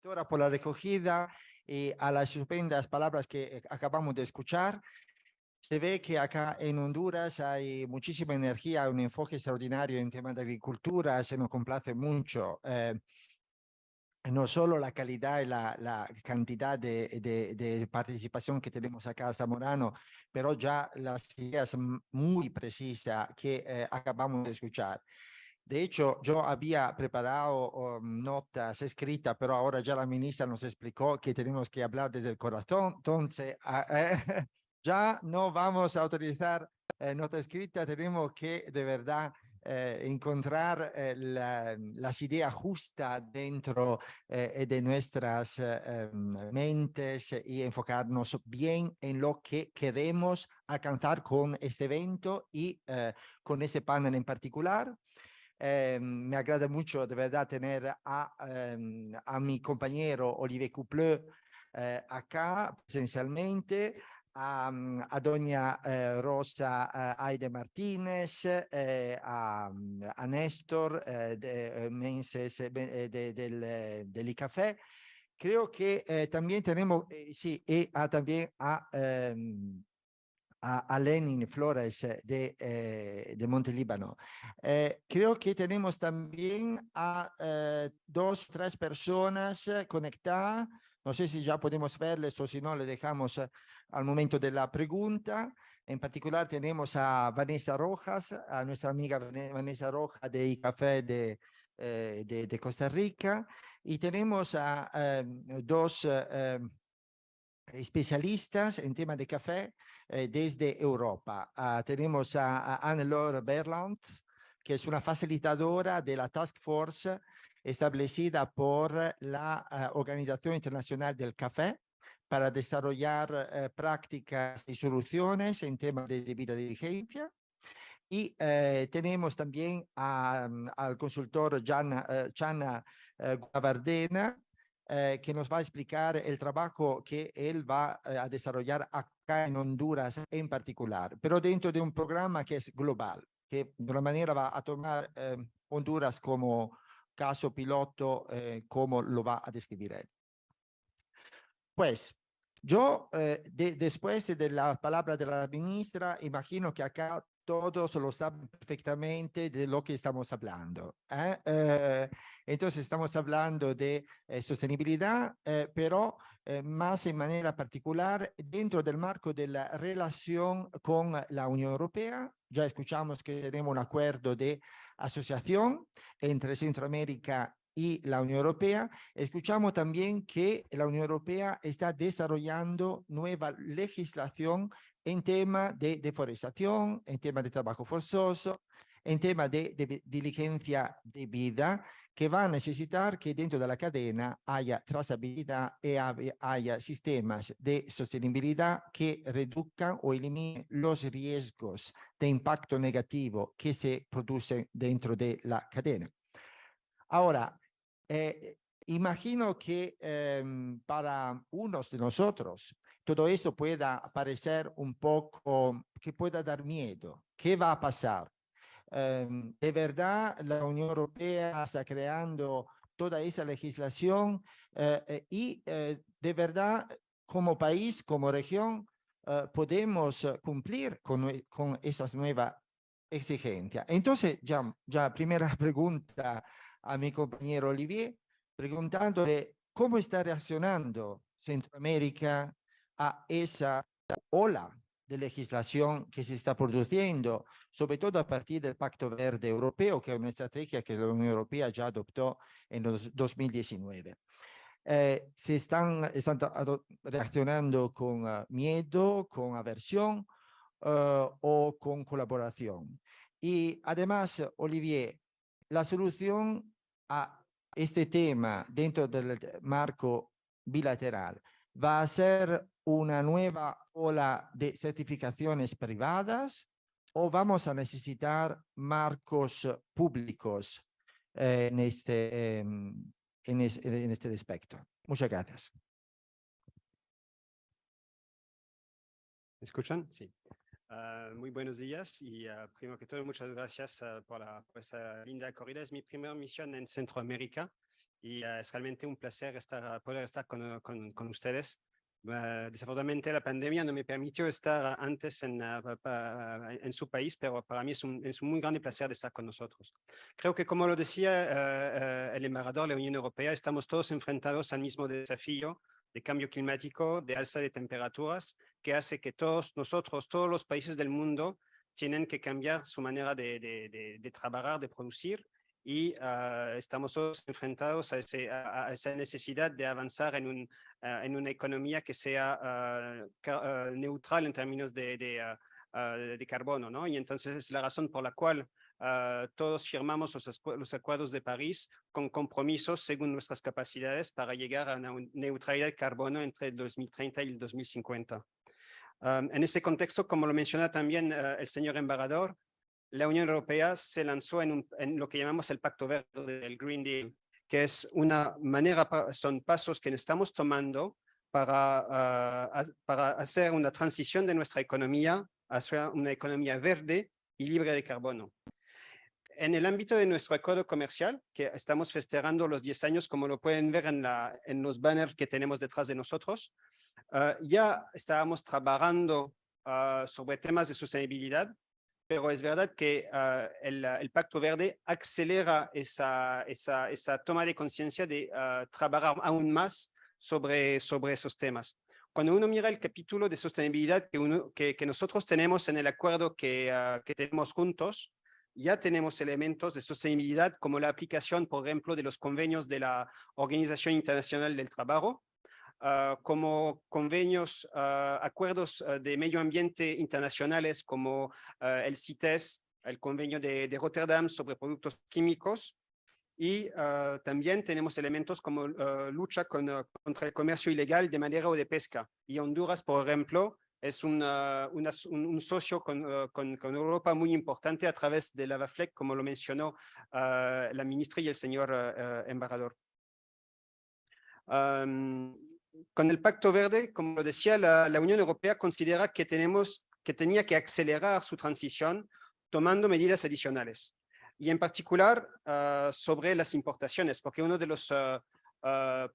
por la recogida y a las estupendas palabras que acabamos de escuchar. Se ve que acá en Honduras hay muchísima energía, un enfoque extraordinario en temas de agricultura, se nos complace mucho. No solo la calidad y la cantidad de participación que tenemos acá a Zamorano, pero ya las ideas muy precisas que acabamos de escuchar. De hecho, yo había preparado notas escritas, pero ahora ya la ministra nos explicó que tenemos que hablar desde el corazón. Entonces, ya no vamos a utilizar nota escrita, tenemos que de verdad encontrar las ideas justas dentro de nuestras mentes y enfocarnos bien en lo que queremos alcanzar con este evento y con ese panel en particular. Me agrada mucho de verdad tener a mi compañero Olivier Coupleu acá presencialmente, a doña Rosa Aide Martínez, a Néstor Menses del ICAFE. Creo que también tenemos, sí, y también a Lenin Flores de Monte Líbano. Creo que tenemos también a 2 o 3 personas conectadas. No sé si ya podemos verles o si no, le dejamos al momento de la pregunta. En particular tenemos a Vanessa Rojas, a nuestra amiga Vanessa Rojas de ICAFE de Costa Rica. Y tenemos a 2 especialistas en tema de café desde Europa. Tenemos a Anne-Laure Berland, que es una facilitadora de la Task Force establecida por la Organización Internacional del Café para desarrollar prácticas y soluciones en temas de debida diligencia. Y tenemos también al consultor Chana Guavardena, que nos va a explicar el trabajo que él va a desarrollar acá en Honduras en particular, pero dentro de un programa que es global, que de una manera va a tomar Honduras como caso piloto, como lo va a describir él. Pues yo, después de la palabra de la ministra, imagino que acá todos lo saben perfectamente de lo que estamos hablando. Entonces estamos hablando de sostenibilidad, pero más en manera particular dentro del marco de la relación con la Unión Europea. Ya escuchamos que tenemos un acuerdo de asociación entre Centroamérica y la Unión Europea. Escuchamos también que la Unión Europea está desarrollando nueva legislación en tema de deforestación, en tema de trabajo forzoso, en tema de diligencia debida, que va a necesitar que dentro de la cadena haya trazabilidad y haya sistemas de sostenibilidad que reduzcan o eliminen los riesgos de impacto negativo que se producen dentro de la cadena. Ahora, imagino que para unos de nosotros todo esto pueda parecer un poco, que pueda dar miedo. ¿Qué va a pasar? ¿De verdad la Unión Europea está creando toda esa legislación y de verdad como país, como región, podemos cumplir con esas nuevas exigencias? Entonces, ya primera pregunta a mi compañero Olivier, preguntándole cómo está reaccionando Centroamérica a esa ola de legislación que se está produciendo, sobre todo a partir del Pacto Verde Europeo, que es una estrategia que la Unión Europea ya adoptó en 2019. Se están reaccionando con miedo, con aversión o con colaboración. Y además, Olivier, la solución a este tema dentro del marco bilateral va a ser una nueva ola de certificaciones privadas o vamos a necesitar marcos públicos en este aspecto. Muchas gracias. ¿Me escuchan? Sí. Muy buenos días y primero que todo muchas gracias por esa linda corrida. Es mi primera misión en Centroamérica y es realmente un placer poder estar con ustedes. Desafortunadamente la pandemia no me permitió estar antes en su país, pero para mí es un muy grande placer de estar con nosotros. Creo que como lo decía el embajador de la Unión Europea, estamos todos enfrentados al mismo desafío de cambio climático, de alza de temperaturas, que hace que todos nosotros, todos los países del mundo, tienen que cambiar su manera de trabajar, de producir, y estamos todos enfrentados a esa necesidad de avanzar en una economía que sea neutral en términos de carbono, ¿no? Y entonces es la razón por la cual todos firmamos los acuerdos de París con compromisos según nuestras capacidades para llegar a una neutralidad de carbono entre el 2030 y el 2050. En ese contexto, como lo menciona también el señor embajador, la Unión Europea se lanzó en lo que llamamos el Pacto Verde, el Green Deal, que es una manera, son pasos que estamos tomando para hacer una transición de nuestra economía hacia una economía verde y libre de carbono. En el ámbito de nuestro acuerdo comercial, que estamos festejando los 10 años, como lo pueden ver en los banners que tenemos detrás de nosotros, ya estábamos trabajando sobre temas de sostenibilidad, pero es verdad que el Pacto Verde acelera esa toma de conciencia de trabajar aún más sobre esos temas. Cuando uno mira el capítulo de sostenibilidad que nosotros tenemos en el acuerdo que tenemos juntos, ya tenemos elementos de sostenibilidad como la aplicación, por ejemplo, de los convenios de la Organización Internacional del Trabajo, como convenios, acuerdos de medio ambiente internacionales como el CITES, el convenio de Rotterdam sobre productos químicos, y también tenemos elementos como lucha contra el comercio ilegal de madera o de pesca. Y Honduras, por ejemplo, es un socio con Europa muy importante a través de la VAFLEC, como lo mencionó la ministra y el señor embajador. Con el Pacto Verde, como lo decía, la Unión Europea considera que tenía que acelerar su transición tomando medidas adicionales. Y en particular sobre las importaciones, porque uno de los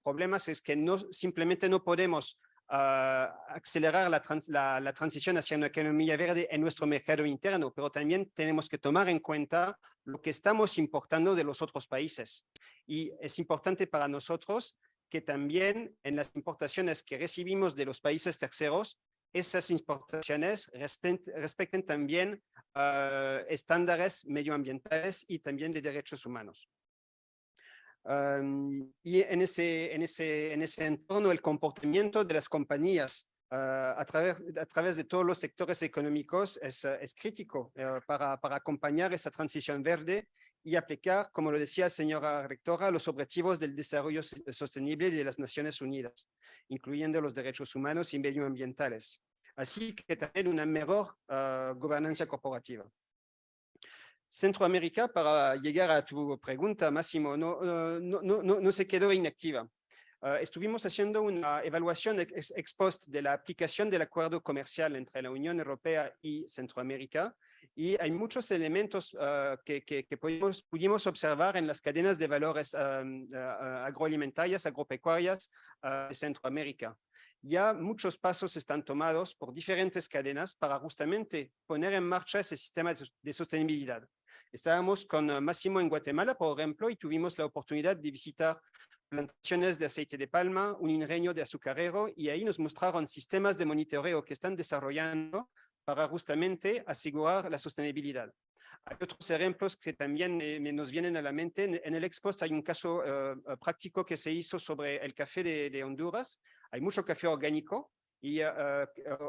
problemas es que simplemente no podemos acelerar la transición hacia una economía verde en nuestro mercado interno, pero también tenemos que tomar en cuenta lo que estamos importando de los otros países. Y es importante para nosotros que también en las importaciones que recibimos de los países terceros, esas importaciones respeten también estándares medioambientales y también de derechos humanos. Y en ese entorno, el comportamiento de las compañías a través de todos los sectores económicos es crítico para acompañar esa transición verde y aplicar, como lo decía la señora rectora, los objetivos del desarrollo sostenible de las Naciones Unidas, incluyendo los derechos humanos y medioambientales, así que también una mejor gobernanza corporativa. Centroamérica, para llegar a tu pregunta, Máximo, no se quedó inactiva. Estuvimos haciendo una evaluación ex post de la aplicación del acuerdo comercial entre la Unión Europea y Centroamérica, y hay muchos elementos que pudimos observar en las cadenas de valores agroalimentarias, agropecuarias de Centroamérica. Ya muchos pasos están tomados por diferentes cadenas para justamente poner en marcha ese sistema de sostenibilidad. Estábamos con Máximo en Guatemala, por ejemplo, y tuvimos la oportunidad de visitar plantaciones de aceite de palma, un ingenio de azucarero, y ahí nos mostraron sistemas de monitoreo que están desarrollando para justamente asegurar la sostenibilidad. Hay otros ejemplos que también nos vienen a la mente. En el Expost hay un caso práctico que se hizo sobre el café de Honduras. Hay mucho café orgánico y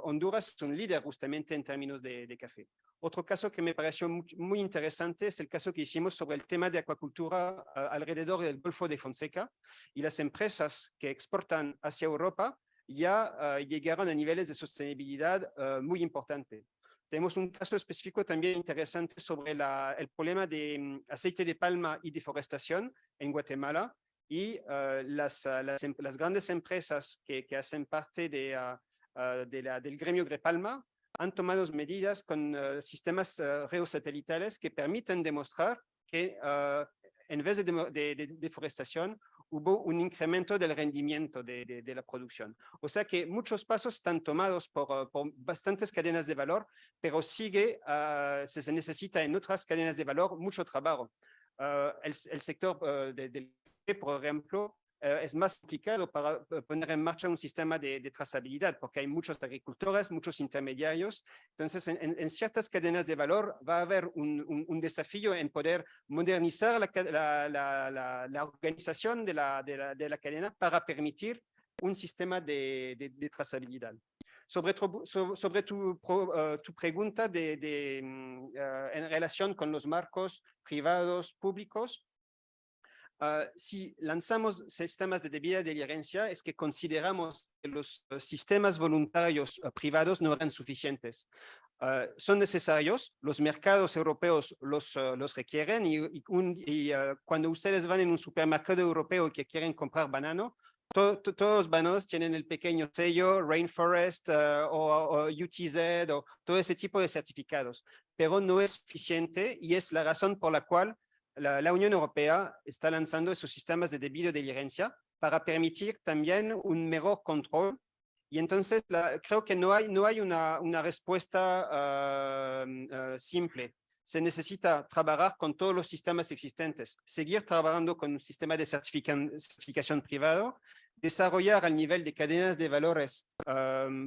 Honduras es un líder justamente en términos de café. Otro caso que me pareció muy interesante es el caso que hicimos sobre el tema de acuacultura alrededor del Golfo de Fonseca, y las empresas que exportan hacia Europa ya llegaron a niveles de sostenibilidad muy importantes. Tenemos un caso específico también interesante sobre el problema de aceite de palma y deforestación en Guatemala, y las grandes empresas que hacen parte del gremio Grepalma han tomado medidas con sistemas geosatelitales que permiten demostrar que en vez de deforestación hubo un incremento del rendimiento de la producción. O sea que muchos pasos están tomados por bastantes cadenas de valor, pero sigue, se necesita en otras cadenas de valor mucho trabajo. El sector del café, por ejemplo, es más complicado para poner en marcha un sistema de trazabilidad, porque hay muchos agricultores, muchos intermediarios. Entonces, en ciertas cadenas de valor va a haber un desafío en poder modernizar la organización de la cadena para permitir un sistema de trazabilidad. Sobre tu pregunta en relación con los marcos privados públicos, si lanzamos sistemas de debida diligencia es que consideramos que los sistemas voluntarios privados no eran suficientes. Son necesarios, los mercados europeos los requieren y cuando ustedes van en un supermercado europeo que quieren comprar banano, todos los bananos tienen el pequeño sello Rainforest o UTZ o todo ese tipo de certificados, pero no es suficiente y es la razón por la cual la Unión Europea está lanzando esos sistemas de debida diligencia para permitir también un mejor control. Y entonces creo que no hay una respuesta simple. Se necesita trabajar con todos los sistemas existentes, seguir trabajando con un sistema de certificación privado, desarrollar al nivel de cadenas de valores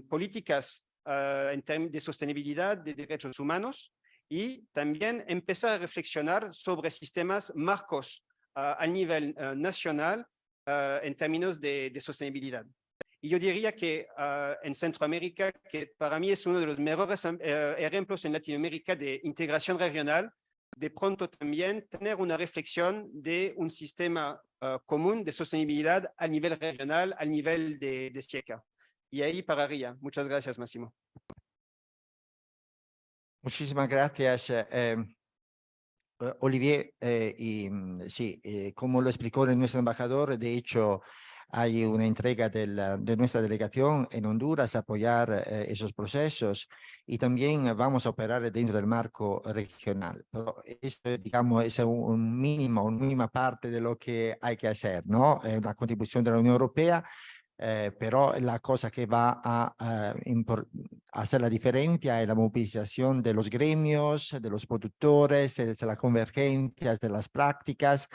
políticas en términos de sostenibilidad, de derechos humanos, y también empezar a reflexionar sobre sistemas marcos a nivel nacional en términos de sostenibilidad. Y yo diría que en Centroamérica, que para mí es uno de los mejores ejemplos en Latinoamérica de integración regional, de pronto también tener una reflexión de un sistema común de sostenibilidad a nivel regional, al nivel de SIECA. Y ahí pararía. Muchas gracias, Máximo. Muchísimas gracias, Olivier. Sí, como lo explicó nuestro embajador, de hecho, hay una entrega de nuestra delegación en Honduras a apoyar esos procesos y también vamos a operar dentro del marco regional. Pero eso, digamos, es un mínimo, una mínima parte de lo que hay que hacer, ¿no? La contribución de la Unión Europea. Pero la cosa que va a hacer la diferencia es la movilización de los gremios, de los productores, de la convergencia de las prácticas.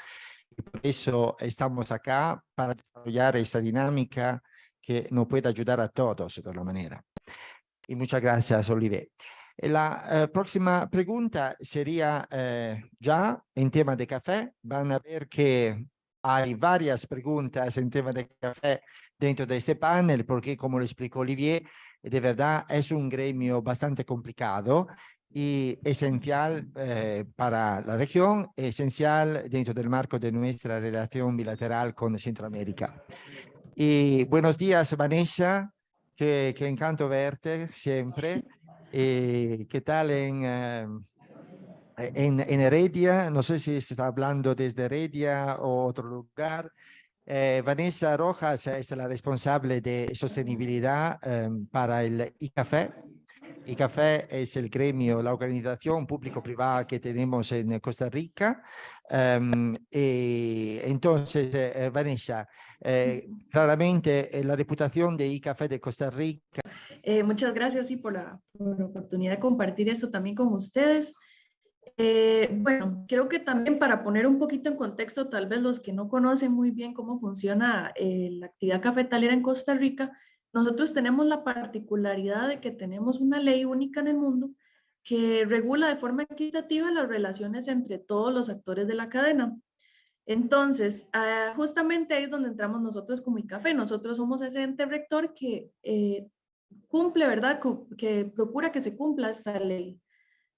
Y por eso estamos acá para desarrollar esa dinámica que nos puede ayudar a todos de alguna manera. Y muchas gracias, Olivier. La próxima pregunta sería ya en tema de café. Van a ver que hay varias preguntas en tema de café dentro de este panel, porque como lo explicó Olivier, de verdad es un gremio bastante complicado y esencial para la región, esencial dentro del marco de nuestra relación bilateral con Centroamérica. Y buenos días, Vanessa, que encanto verte siempre. ¿Qué tal en Heredia? No sé si se está hablando desde Heredia o otro lugar. Vanessa Rojas es la responsable de sostenibilidad para el ICAFE. ICAFE es el gremio, la organización público-privada que tenemos en Costa Rica. Y entonces, Vanessa, claramente la reputación de ICAFE de Costa Rica. Muchas gracias sí, por la oportunidad de compartir esto también con ustedes. Bueno, creo que también para poner un poquito en contexto, tal vez los que no conocen muy bien cómo funciona la actividad cafetalera en Costa Rica, nosotros tenemos la particularidad de que tenemos una ley única en el mundo que regula de forma equitativa las relaciones entre todos los actores de la cadena. Entonces, justamente ahí es donde entramos nosotros como ICAFE. Nosotros somos ese ente rector que cumple, ¿verdad? Que procura que se cumpla esta ley.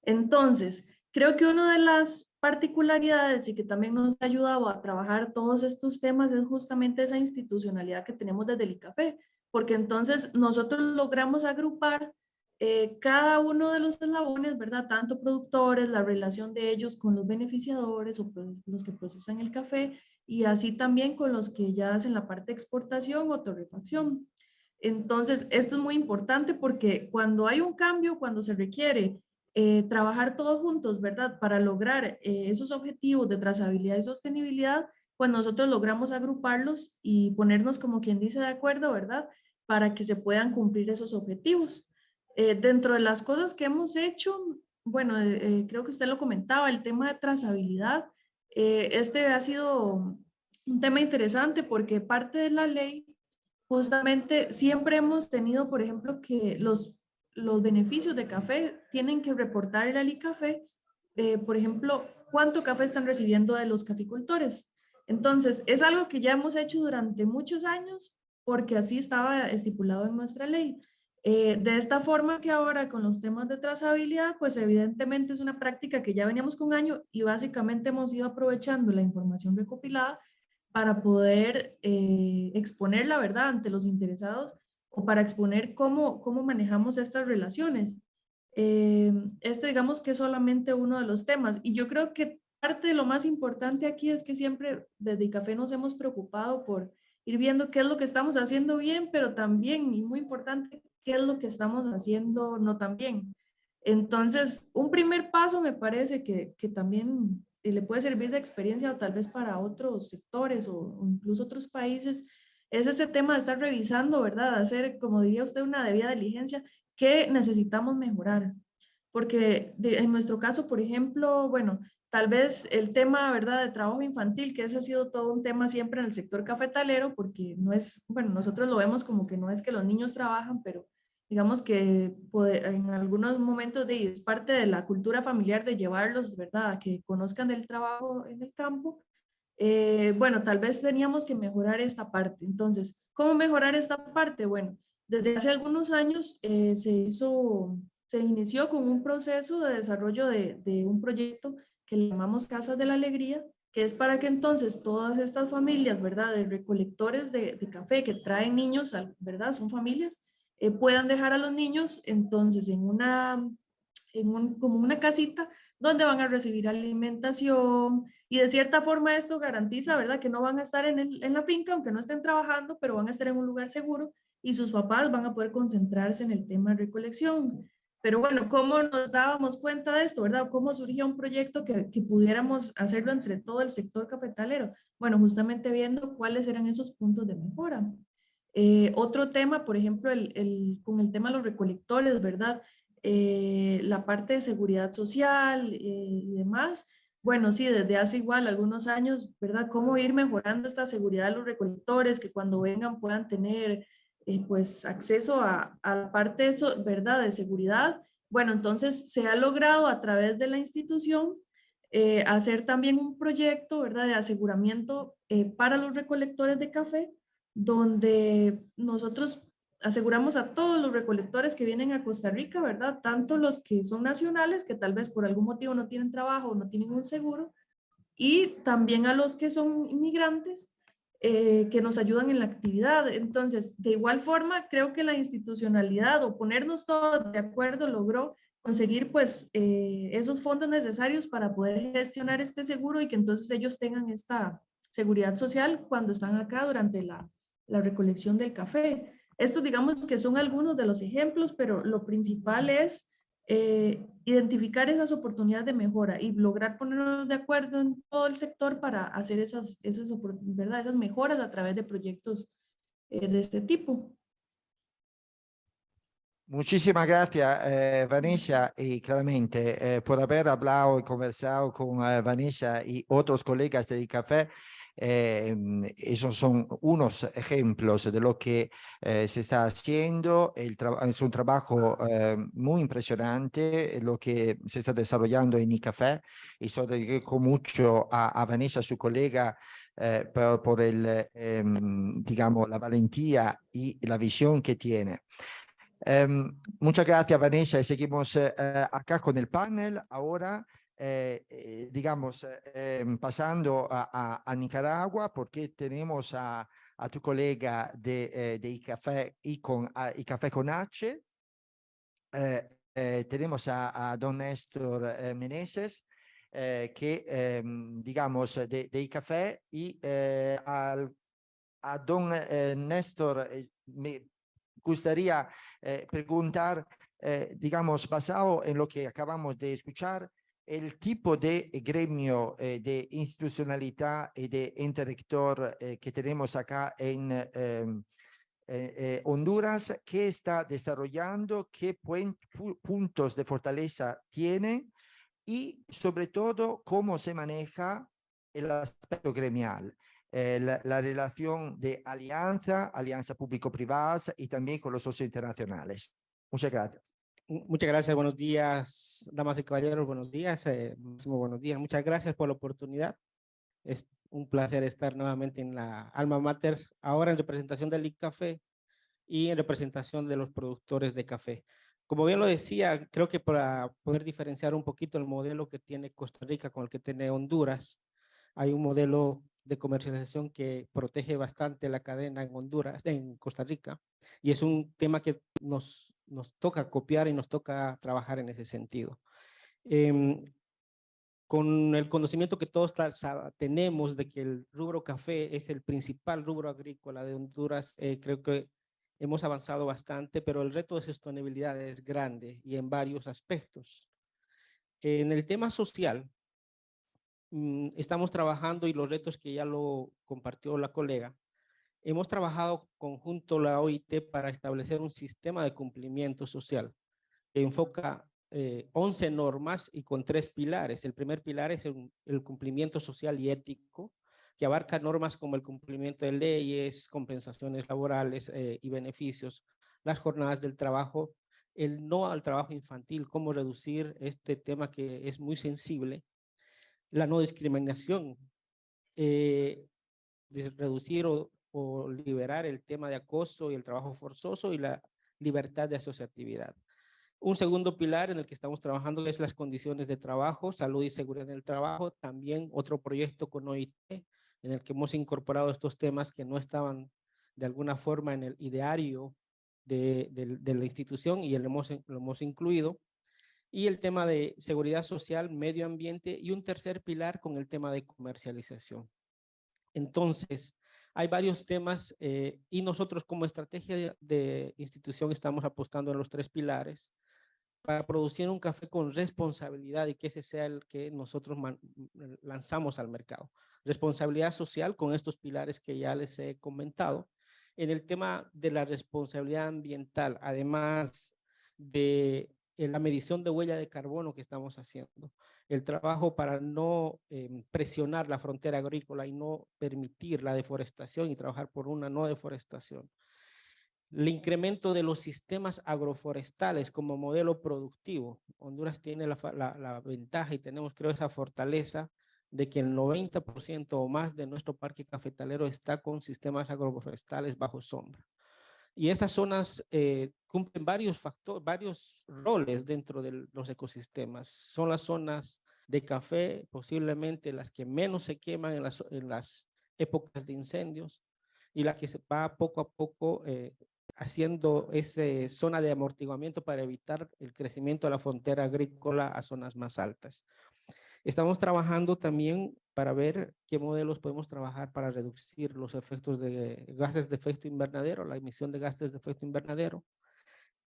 Entonces, creo que una de las particularidades y que también nos ha ayudado a trabajar todos estos temas es justamente esa institucionalidad que tenemos desde el ICAFE, porque entonces nosotros logramos agrupar cada uno de los eslabones, ¿verdad? Tanto productores, la relación de ellos con los beneficiadores o los que procesan el café y así también con los que ya hacen la parte de exportación o torrefacción. Entonces, esto es muy importante porque cuando hay un cambio, cuando se requiere trabajar todos juntos, ¿verdad? Para lograr esos objetivos de trazabilidad y sostenibilidad, pues nosotros logramos agruparlos y ponernos como quien dice de acuerdo, ¿verdad? Para que se puedan cumplir esos objetivos. Dentro de las cosas que hemos hecho, bueno, creo que usted lo comentaba, el tema de trazabilidad. Este ha sido un tema interesante porque parte de la ley, justamente siempre hemos tenido, por ejemplo, que los beneficios de café tienen que reportar al ICAFE, por ejemplo, cuánto café están recibiendo de los caficultores. Entonces, es algo que ya hemos hecho durante muchos años porque así estaba estipulado en nuestra ley. De esta forma que ahora con los temas de trazabilidad, pues evidentemente es una práctica que ya veníamos con un año y básicamente hemos ido aprovechando la información recopilada para poder exponer la verdad ante los interesados o para exponer cómo manejamos estas relaciones. Este digamos que es solamente uno de los temas y yo creo que parte de lo más importante aquí es que siempre desde ICAFE nos hemos preocupado por ir viendo qué es lo que estamos haciendo bien, pero también, y muy importante, qué es lo que estamos haciendo no tan bien. Entonces, un primer paso me parece que también le puede servir de experiencia o tal vez para otros sectores o incluso otros países, es ese tema de estar revisando, ¿verdad? Hacer, como diría usted, una debida diligencia, qué necesitamos mejorar. Porque en nuestro caso, por ejemplo, bueno, tal vez el tema, ¿verdad?, de trabajo infantil, que ese ha sido todo un tema siempre en el sector cafetalero, porque no es, bueno, nosotros lo vemos como que no es que los niños trabajan, pero digamos que en algunos momentos es parte de la cultura familiar de llevarlos, ¿verdad?, a que conozcan del trabajo en el campo. Bueno, tal vez teníamos que mejorar esta parte. Entonces, ¿cómo mejorar esta parte? Bueno, desde hace algunos años se inició con un proceso de desarrollo de un proyecto que le llamamos Casas de la Alegría, que es para que entonces todas estas familias, ¿verdad?, de recolectores de café que traen niños, ¿verdad?, son familias, puedan dejar a los niños entonces como una casita donde van a recibir alimentación y de cierta forma esto garantiza, ¿verdad?, que no van a estar en la finca, aunque no estén trabajando, pero van a estar en un lugar seguro y sus papás van a poder concentrarse en el tema de recolección. Pero bueno, ¿cómo nos dábamos cuenta de esto, verdad? ¿Cómo surgía un proyecto que pudiéramos hacerlo entre todo el sector cafetalero? Bueno, justamente viendo cuáles eran esos puntos de mejora. Otro tema, por ejemplo, con el tema de los recolectores, ¿verdad? La parte de seguridad social y demás. Bueno, sí, desde hace igual algunos años, ¿verdad? Cómo ir mejorando esta seguridad de los recolectores, que cuando vengan puedan tener pues acceso a la parte de eso, ¿verdad? De seguridad. Bueno, entonces se ha logrado a través de la institución hacer también un proyecto, ¿verdad? De aseguramiento para los recolectores de café, donde nosotros aseguramos a todos los recolectores que vienen a Costa Rica, ¿verdad? Tanto los que son nacionales, que tal vez por algún motivo no tienen trabajo o no tienen un seguro, y también a los que son inmigrantes que nos ayudan en la actividad. Entonces, de igual forma, creo que la institucionalidad o ponernos todos de acuerdo logró conseguir pues esos fondos necesarios para poder gestionar este seguro y que entonces ellos tengan esta seguridad social cuando están acá durante la recolección del café. Estos digamos que son algunos de los ejemplos, pero lo principal es identificar esas oportunidades de mejora y lograr ponernos de acuerdo en todo el sector para hacer ¿verdad?, esas mejoras a través de proyectos de este tipo. Muchísimas gracias, Vanessa, y claramente por haber hablado y conversado con Vanessa y otros colegas de café. Esos son unos ejemplos de lo que se está haciendo. Es un trabajo muy impresionante lo que se está desarrollando en ICAFE y sobre dedico mucho a Vanessa, su colega, por digamos, la valentía y la visión que tiene. Muchas gracias, Vanessa, y seguimos acá con el panel. Ahora, digamos, pasando a Nicaragua, porque tenemos a tu colega de ICAFE ICAFE con H. Tenemos a don Néstor Meneses, que, digamos, de ICAFE, y a don Néstor, gustaría preguntar, digamos, basado en lo que acabamos de escuchar, el tipo de gremio de institucionalidad y de interrector que tenemos acá en Honduras, ¿qué está desarrollando? ¿Qué puntos de fortaleza tiene? Y sobre todo, ¿cómo se maneja el aspecto gremial? La relación de alianza público-privadas y también con los socios internacionales. Muchas gracias. Muchas gracias, buenos días, damas y caballeros, buenos días, Máximo, buenos días. Muchas gracias por la oportunidad. Es un placer estar nuevamente en la Alma Mater, ahora en representación del ICAFE y en representación de los productores de café. Como bien lo decía, creo que para poder diferenciar un poquito el modelo que tiene Costa Rica con el que tiene Honduras, hay un modelo de comercialización que protege bastante la cadena en Honduras, en Costa Rica, y es un tema que nos toca copiar y nos toca trabajar en ese sentido. Con el conocimiento que todos tenemos de que el rubro café es el principal rubro agrícola de Honduras, creo que hemos avanzado bastante, pero el reto de sostenibilidad es grande y en varios aspectos. En el tema social, estamos trabajando y los retos que ya lo compartió la colega, hemos trabajado conjunto la OIT para establecer un sistema de cumplimiento social que enfoca 11 normas y con 3 pilares. El primer pilar es el cumplimiento social y ético, que abarca normas como el cumplimiento de leyes, compensaciones laborales y beneficios, las jornadas del trabajo, el no al trabajo infantil, cómo reducir este tema que es muy sensible, la no discriminación, reducir o liberar el tema de acoso y el trabajo forzoso y la libertad de asociatividad. Un segundo pilar en el que estamos trabajando es las condiciones de trabajo, salud y seguridad en el trabajo. También otro proyecto con OIT en el que hemos incorporado estos temas que no estaban de alguna forma en el ideario de la institución y lo hemos incluido. Y el tema de seguridad social, medio ambiente y un tercer pilar con el tema de comercialización. Entonces, hay varios temas y nosotros como estrategia de institución estamos apostando en los 3 pilares para producir un café con responsabilidad y que ese sea el que nosotros lanzamos al mercado. Responsabilidad social con estos pilares que ya les he comentado. En el tema de la responsabilidad ambiental, además de la medición de huella de carbono que estamos haciendo, el trabajo para no presionar la frontera agrícola y no permitir la deforestación y trabajar por una no deforestación. El incremento de los sistemas agroforestales como modelo productivo. Honduras tiene la ventaja y tenemos, creo, esa fortaleza de que el 90% o más de nuestro parque cafetalero está con sistemas agroforestales bajo sombra. Y estas zonas cumplen varios roles dentro de los ecosistemas. Son las zonas de café, posiblemente las que menos se queman en las épocas de incendios y la que se va poco a poco haciendo esa zona de amortiguamiento para evitar el crecimiento de la frontera agrícola a zonas más altas. Estamos trabajando también para ver qué modelos podemos trabajar para reducir los efectos de gases de efecto invernadero, la emisión de gases de efecto invernadero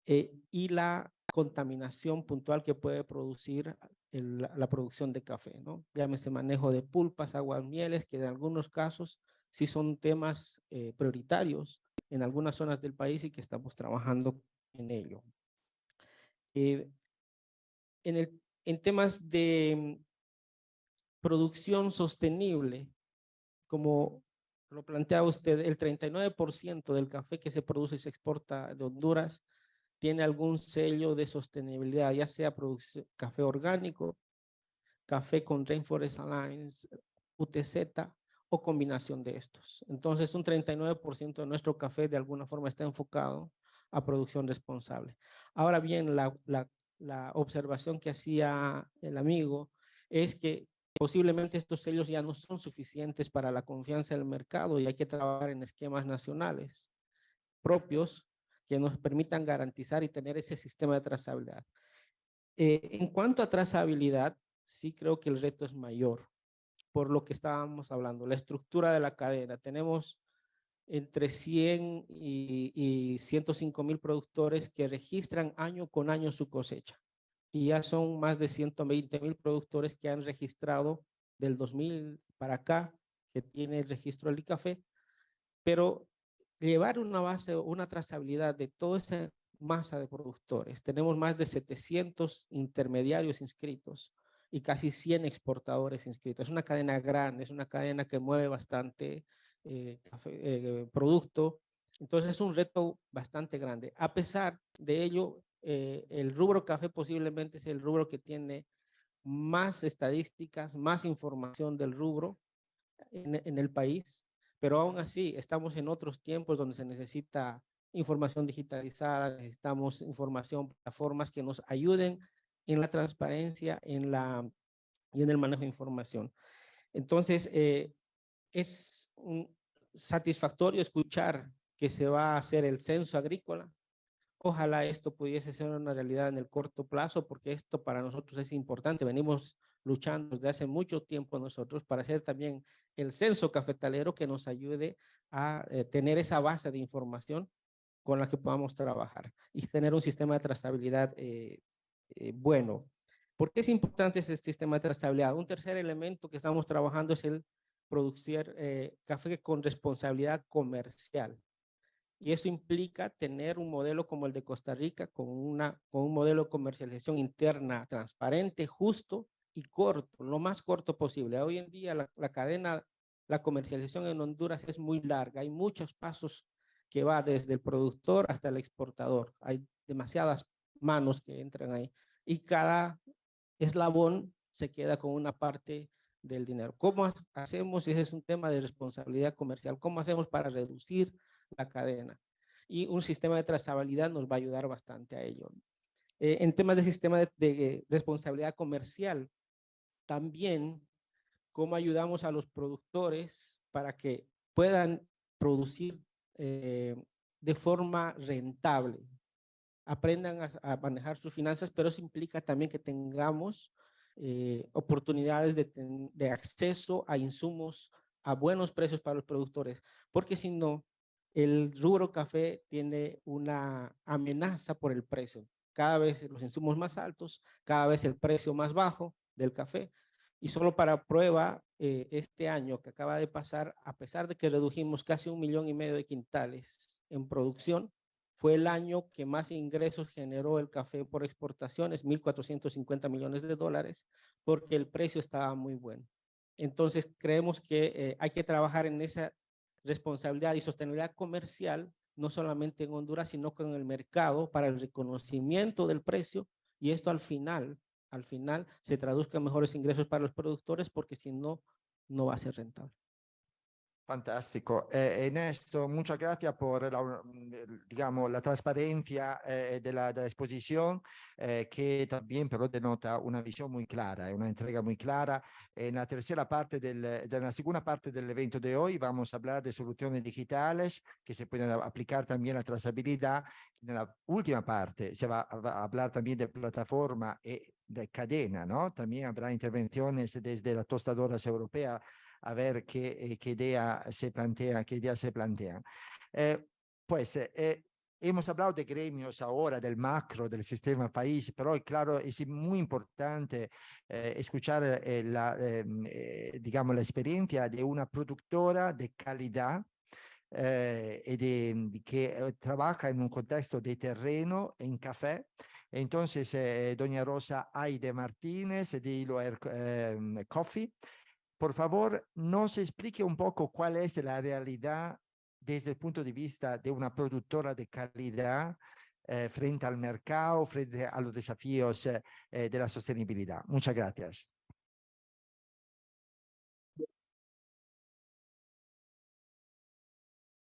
y la contaminación puntual que puede producir la producción de café, ¿no? Llámese manejo de pulpas, aguas mieles, que en algunos casos sí son temas prioritarios en algunas zonas del país y que estamos trabajando en ello. En temas de producción sostenible, como lo planteaba usted, el 39% del café que se produce y se exporta de Honduras tiene algún sello de sostenibilidad, ya sea café orgánico, café con Rainforest Alliance, UTZ o combinación de estos. Entonces, un 39% de nuestro café de alguna forma está enfocado a producción responsable. Ahora bien, la observación que hacía el amigo es que posiblemente estos sellos ya no son suficientes para la confianza del mercado y hay que trabajar en esquemas nacionales propios que nos permitan garantizar y tener ese sistema de trazabilidad. En cuanto a trazabilidad, sí creo que el reto es mayor por lo que estábamos hablando, la estructura de la cadena. Tenemos entre 100 y 105,000 productores que registran año con año su cosecha. Y ya son más de 120,000 productores que han registrado del 2000 para acá, que tiene el registro del café. Pero llevar una base, una trazabilidad de toda esa masa de productores. Tenemos más de 700 intermediarios inscritos y casi 100 exportadores inscritos. Es una cadena grande, es una cadena que mueve bastante producto. Entonces es un reto bastante grande. A pesar de ello, el rubro café posiblemente es el rubro que tiene más estadísticas, más información del rubro en el país, pero aún así estamos en otros tiempos donde se necesita información digitalizada, necesitamos información, plataformas que nos ayuden en la transparencia y en el manejo de información. Entonces, es satisfactorio escuchar que se va a hacer el censo agrícola. Ojalá esto pudiese ser una realidad en el corto plazo, porque esto para nosotros es importante. Venimos luchando desde hace mucho tiempo nosotros para hacer también el censo cafetalero que nos ayude a tener esa base de información con la que podamos trabajar y tener un sistema de trazabilidad bueno. ¿Por qué es importante ese sistema de trazabilidad? Un tercer elemento que estamos trabajando es el producir café con responsabilidad comercial. Y eso implica tener un modelo como el de Costa Rica, con un modelo de comercialización interna transparente, justo y corto, lo más corto posible. Hoy en día la cadena, la comercialización en Honduras es muy larga. Hay muchos pasos que va desde el productor hasta el exportador. Hay demasiadas manos que entran ahí. Y cada eslabón se queda con una parte del dinero. ¿Cómo hacemos? Ese es un tema de responsabilidad comercial. ¿Cómo hacemos para reducir la cadena? Y un sistema de trazabilidad nos va a ayudar bastante a ello. En temas de sistema de responsabilidad comercial, también cómo ayudamos a los productores para que puedan producir de forma rentable, aprendan a manejar sus finanzas, pero eso implica también que tengamos oportunidades de acceso a insumos a buenos precios para los productores, porque si no, el rubro café tiene una amenaza por el precio. Cada vez los insumos más altos, cada vez el precio más bajo del café. Y solo para prueba, este año que acaba de pasar, a pesar de que redujimos casi 1,5 millones de quintales en producción, fue el año que más ingresos generó el café por exportaciones, 1.450 millones de dólares, porque el precio estaba muy bueno. Entonces, creemos que hay que trabajar en esa responsabilidad y sostenibilidad comercial, no solamente en Honduras, sino con el mercado para el reconocimiento del precio, y esto al final se traduzca en mejores ingresos para los productores, porque si no, no va a ser rentable. Fantástico. Ernesto, muchas gracias por digamos, la transparencia de la exposición, que también pero denota una visión muy clara, una entrega muy clara. En la tercera parte en la segunda parte del evento de hoy vamos a hablar de soluciones digitales que se pueden aplicar también a trazabilidad. En la última parte se va a hablar también de plataforma y de cadena, ¿no? También habrá intervenciones desde las tostadoras europeas a ver qué idea se plantean. Pues hemos hablado de gremios ahora, del macro, del sistema país, pero claro, es muy importante escuchar digamos, la experiencia de una productora de calidad que trabaja en un contexto de terreno en café. Entonces, doña Rosa Aide Martínez de Hilo Coffee. Por favor, nos explique un poco cuál es la realidad desde el punto de vista de una productora de calidad frente al mercado, frente a los desafíos de la sostenibilidad. Muchas gracias.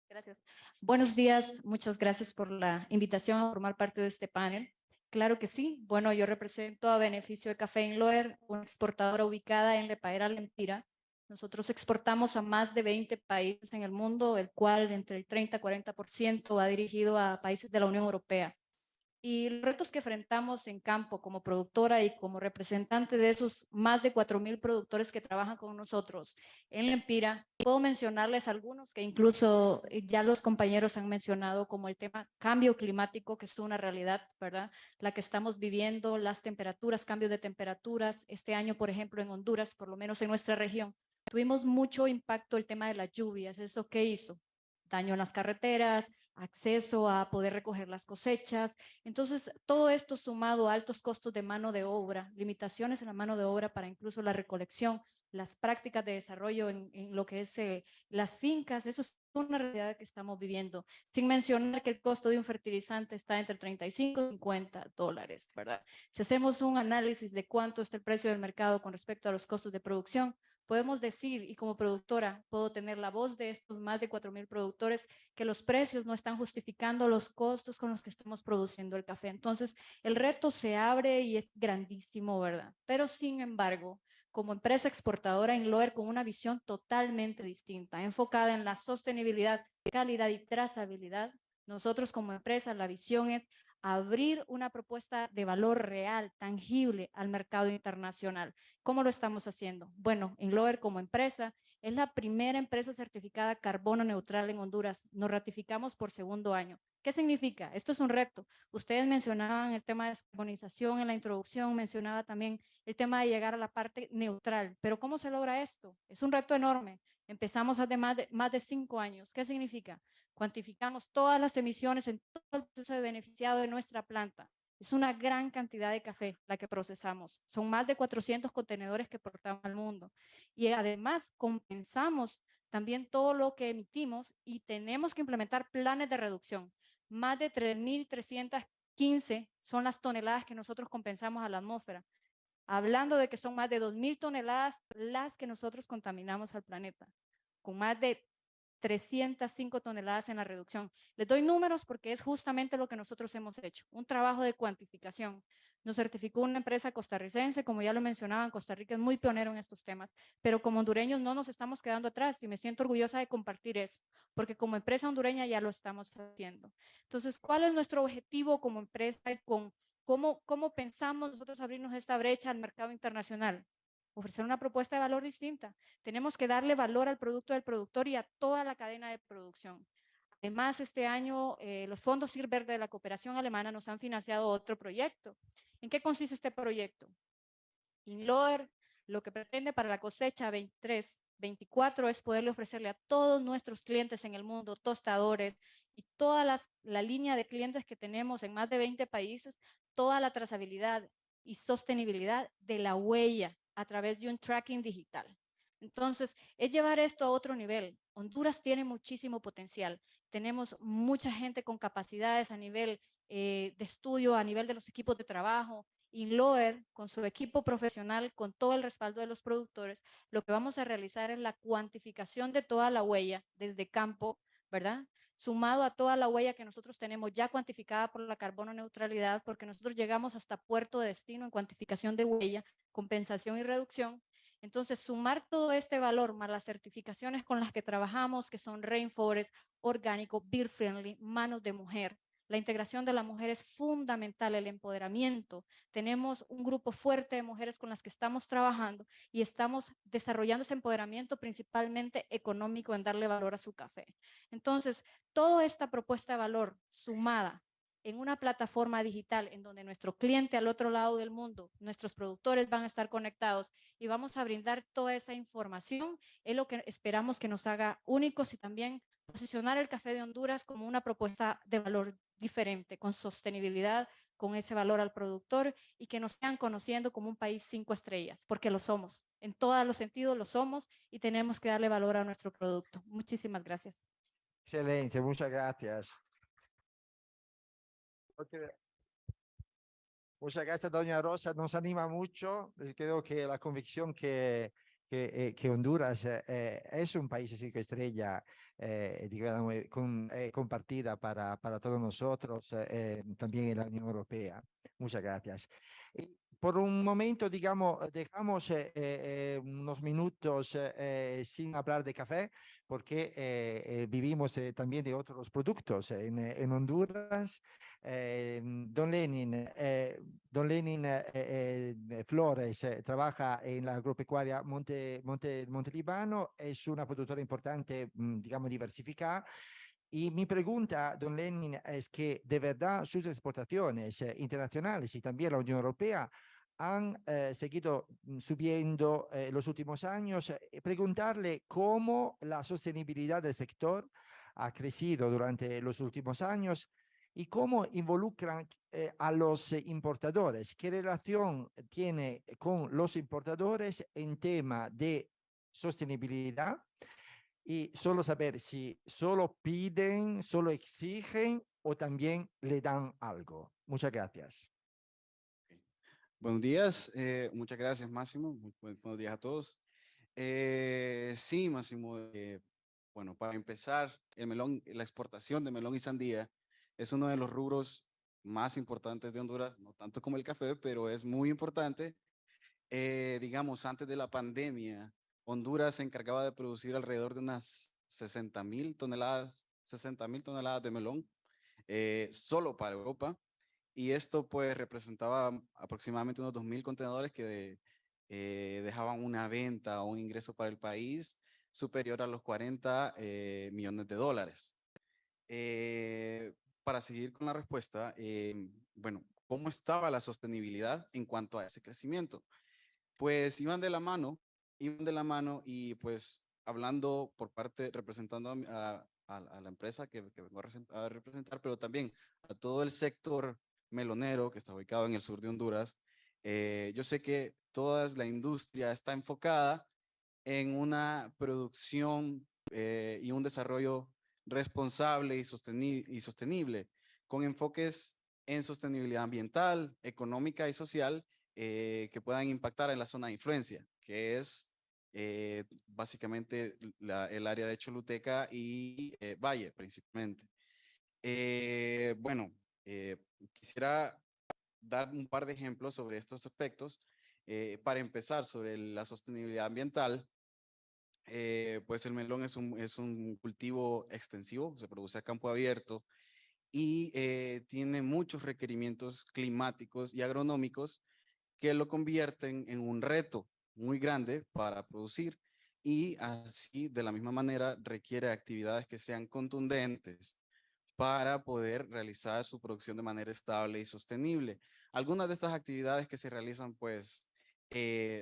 Gracias. Buenos días, muchas gracias por la invitación a formar parte de este panel. Claro que sí. Bueno, yo represento a Beneficio de Café en Loer, una exportadora ubicada en Lepaera, Lempira. Nosotros exportamos a más de 20 países en el mundo, el cual entre el 30 y 40% va dirigido a países de la Unión Europea. Y los retos que enfrentamos en campo como productora y como representante de esos más de 4,000 productores que trabajan con nosotros en la Empira, puedo mencionarles algunos que incluso ya los compañeros han mencionado, como el tema cambio climático, que es una realidad, ¿verdad? La que estamos viviendo, las temperaturas, cambio de temperaturas. Este año, por ejemplo, en Honduras, por lo menos en nuestra región, tuvimos mucho impacto el tema de las lluvias. ¿Eso qué hizo? Daño en las carreteras, acceso a poder recoger las cosechas. Entonces, todo esto sumado a altos costos de mano de obra, limitaciones en la mano de obra para incluso la recolección, las prácticas de desarrollo en lo que es las fincas, eso es una realidad que estamos viviendo, sin mencionar que el costo de un fertilizante está entre 35 y 50 dólares, ¿verdad? Si hacemos un análisis de cuánto está el precio del mercado con respecto a los costos de producción, podemos decir, y como productora puedo tener la voz de estos más de 4,000 productores, que los precios no están justificando los costos con los que estamos produciendo el café. Entonces, el reto se abre y es grandísimo, ¿verdad? Pero sin embargo, como empresa exportadora en Loer con una visión totalmente distinta, enfocada en la sostenibilidad, calidad y trazabilidad, nosotros como empresa la visión es abrir una propuesta de valor real, tangible al mercado internacional. ¿Cómo lo estamos haciendo? Bueno, en Loer como empresa es la primera empresa certificada carbono neutral en Honduras. Nos ratificamos por segundo año. ¿Qué significa? Esto es un reto. Ustedes mencionaban el tema de descarbonización en la introducción, mencionaba también el tema de llegar a la parte neutral. Pero ¿cómo se logra esto? Es un reto enorme. Empezamos hace más de 5 años. ¿Qué significa? Cuantificamos todas las emisiones en todo el proceso de beneficiado de nuestra planta. Es una gran cantidad de café la que procesamos. Son más de 400 contenedores que portamos al mundo. Y además compensamos también todo lo que emitimos y tenemos que implementar planes de reducción. Más de 3,315 son las toneladas que nosotros compensamos a la atmósfera. Hablando de que son más de 2,000 toneladas las que nosotros contaminamos al planeta, con más de 305 toneladas en la reducción. Les doy números porque es justamente lo que nosotros hemos hecho, un trabajo de cuantificación. Nos certificó una empresa costarricense, como ya lo mencionaban, Costa Rica es muy pionero en estos temas, pero como hondureños no nos estamos quedando atrás y me siento orgullosa de compartir eso, porque como empresa hondureña ya lo estamos haciendo. Entonces, ¿cuál es nuestro objetivo como empresa con ¿Cómo pensamos nosotros abrirnos esta brecha al mercado internacional? Ofrecer una propuesta de valor distinta. Tenemos que darle valor al producto del productor y a toda la cadena de producción. Además, este año los fondos CIR Verde de la cooperación alemana nos han financiado otro proyecto. ¿En qué consiste este proyecto? INLOER lo que pretende para la cosecha 23-24 es poderle ofrecerle a todos nuestros clientes en el mundo, tostadores y toda la línea de clientes que tenemos en más de 20 países, toda la trazabilidad y sostenibilidad de la huella a través de un tracking digital. Entonces, es llevar esto a otro nivel. Honduras tiene muchísimo potencial. Tenemos mucha gente con capacidades a nivel de estudio, a nivel de los equipos de trabajo, INLOER, con su equipo profesional, con todo el respaldo de los productores, lo que vamos a realizar es la cuantificación de toda la huella desde campo, ¿verdad? Sumado a toda la huella que nosotros tenemos ya cuantificada por la carbono neutralidad, porque nosotros llegamos hasta puerto de destino en cuantificación de huella, compensación y reducción. Entonces, sumar todo este valor más las certificaciones con las que trabajamos, que son Rainforest, orgánico, beer friendly, manos de mujer. La integración de la mujer es fundamental, el empoderamiento. Tenemos un grupo fuerte de mujeres con las que estamos trabajando y estamos desarrollando ese empoderamiento principalmente económico en darle valor a su café. Entonces, toda esta propuesta de valor sumada en una plataforma digital en donde nuestro cliente al otro lado del mundo, nuestros productores van a estar conectados y vamos a brindar toda esa información, es lo que esperamos que nos haga únicos y también posicionar el café de Honduras como una propuesta de valor diferente, con sostenibilidad, con ese valor al productor y que nos sigan conociendo como un país 5 estrellas, porque lo somos. En todos los sentidos lo somos y tenemos que darle valor a nuestro producto. Muchísimas gracias. Excelente, muchas gracias. Muchas gracias, doña Rosa. Nos anima mucho. Creo que la convicción que Honduras es un país 5 estrellas, digamos, compartida para todos nosotros, también en la Unión Europea. Muchas gracias. Y por un momento, digamos, dejamos unos minutos sin hablar de café, porque vivimos también de otros productos en Honduras. Don Lenin Flores trabaja en la agropecuaria Monte Líbano, es una productora importante, digamos, diversificada. Y mi pregunta, don Lenin, es que de verdad sus exportaciones internacionales y también la Unión Europea han seguido subiendo los últimos años. Preguntarle cómo la sostenibilidad del sector ha crecido durante los últimos años y cómo involucran a los importadores. ¿Qué relación tiene con los importadores en tema de sostenibilidad? Y solo saber si solo piden, solo exigen o también le dan algo. Muchas gracias. Buenos días, muchas gracias Máximo, buenos días a todos. Sí, Máximo, bueno, para empezar, el melón, la exportación de melón y sandía es uno de los rubros más importantes de Honduras, no tanto como el café, pero es muy importante. Digamos, antes de la pandemia, Honduras se encargaba de producir alrededor de unas 60,000 toneladas, 60,000 toneladas de melón, solo para Europa. Y esto pues representaba aproximadamente unos 2,000 contenedores que dejaban una venta o un ingreso para el país superior a los 40 millones de dólares. Para seguir con la respuesta, bueno, ¿cómo estaba la sostenibilidad en cuanto a ese crecimiento? Pues iban de la mano y pues hablando por parte, representando a la empresa que vengo a representar, pero también a todo el sector melonero que está ubicado en el sur de Honduras. Yo sé que toda la industria está enfocada en una producción y un desarrollo responsable y sostenible, con enfoques en sostenibilidad ambiental, económica y social que puedan impactar en la zona de influencia, que es básicamente el área de Choluteca y Valle principalmente. Bueno, quisiera dar un par de ejemplos sobre estos aspectos. Para empezar, sobre la sostenibilidad ambiental, pues el melón es un cultivo extensivo, se produce a campo abierto y tiene muchos requerimientos climáticos y agronómicos que lo convierten en un reto muy grande para producir y así de la misma manera requiere actividades que sean contundentes para poder realizar su producción de manera estable y sostenible. Algunas de estas actividades que se realizan pues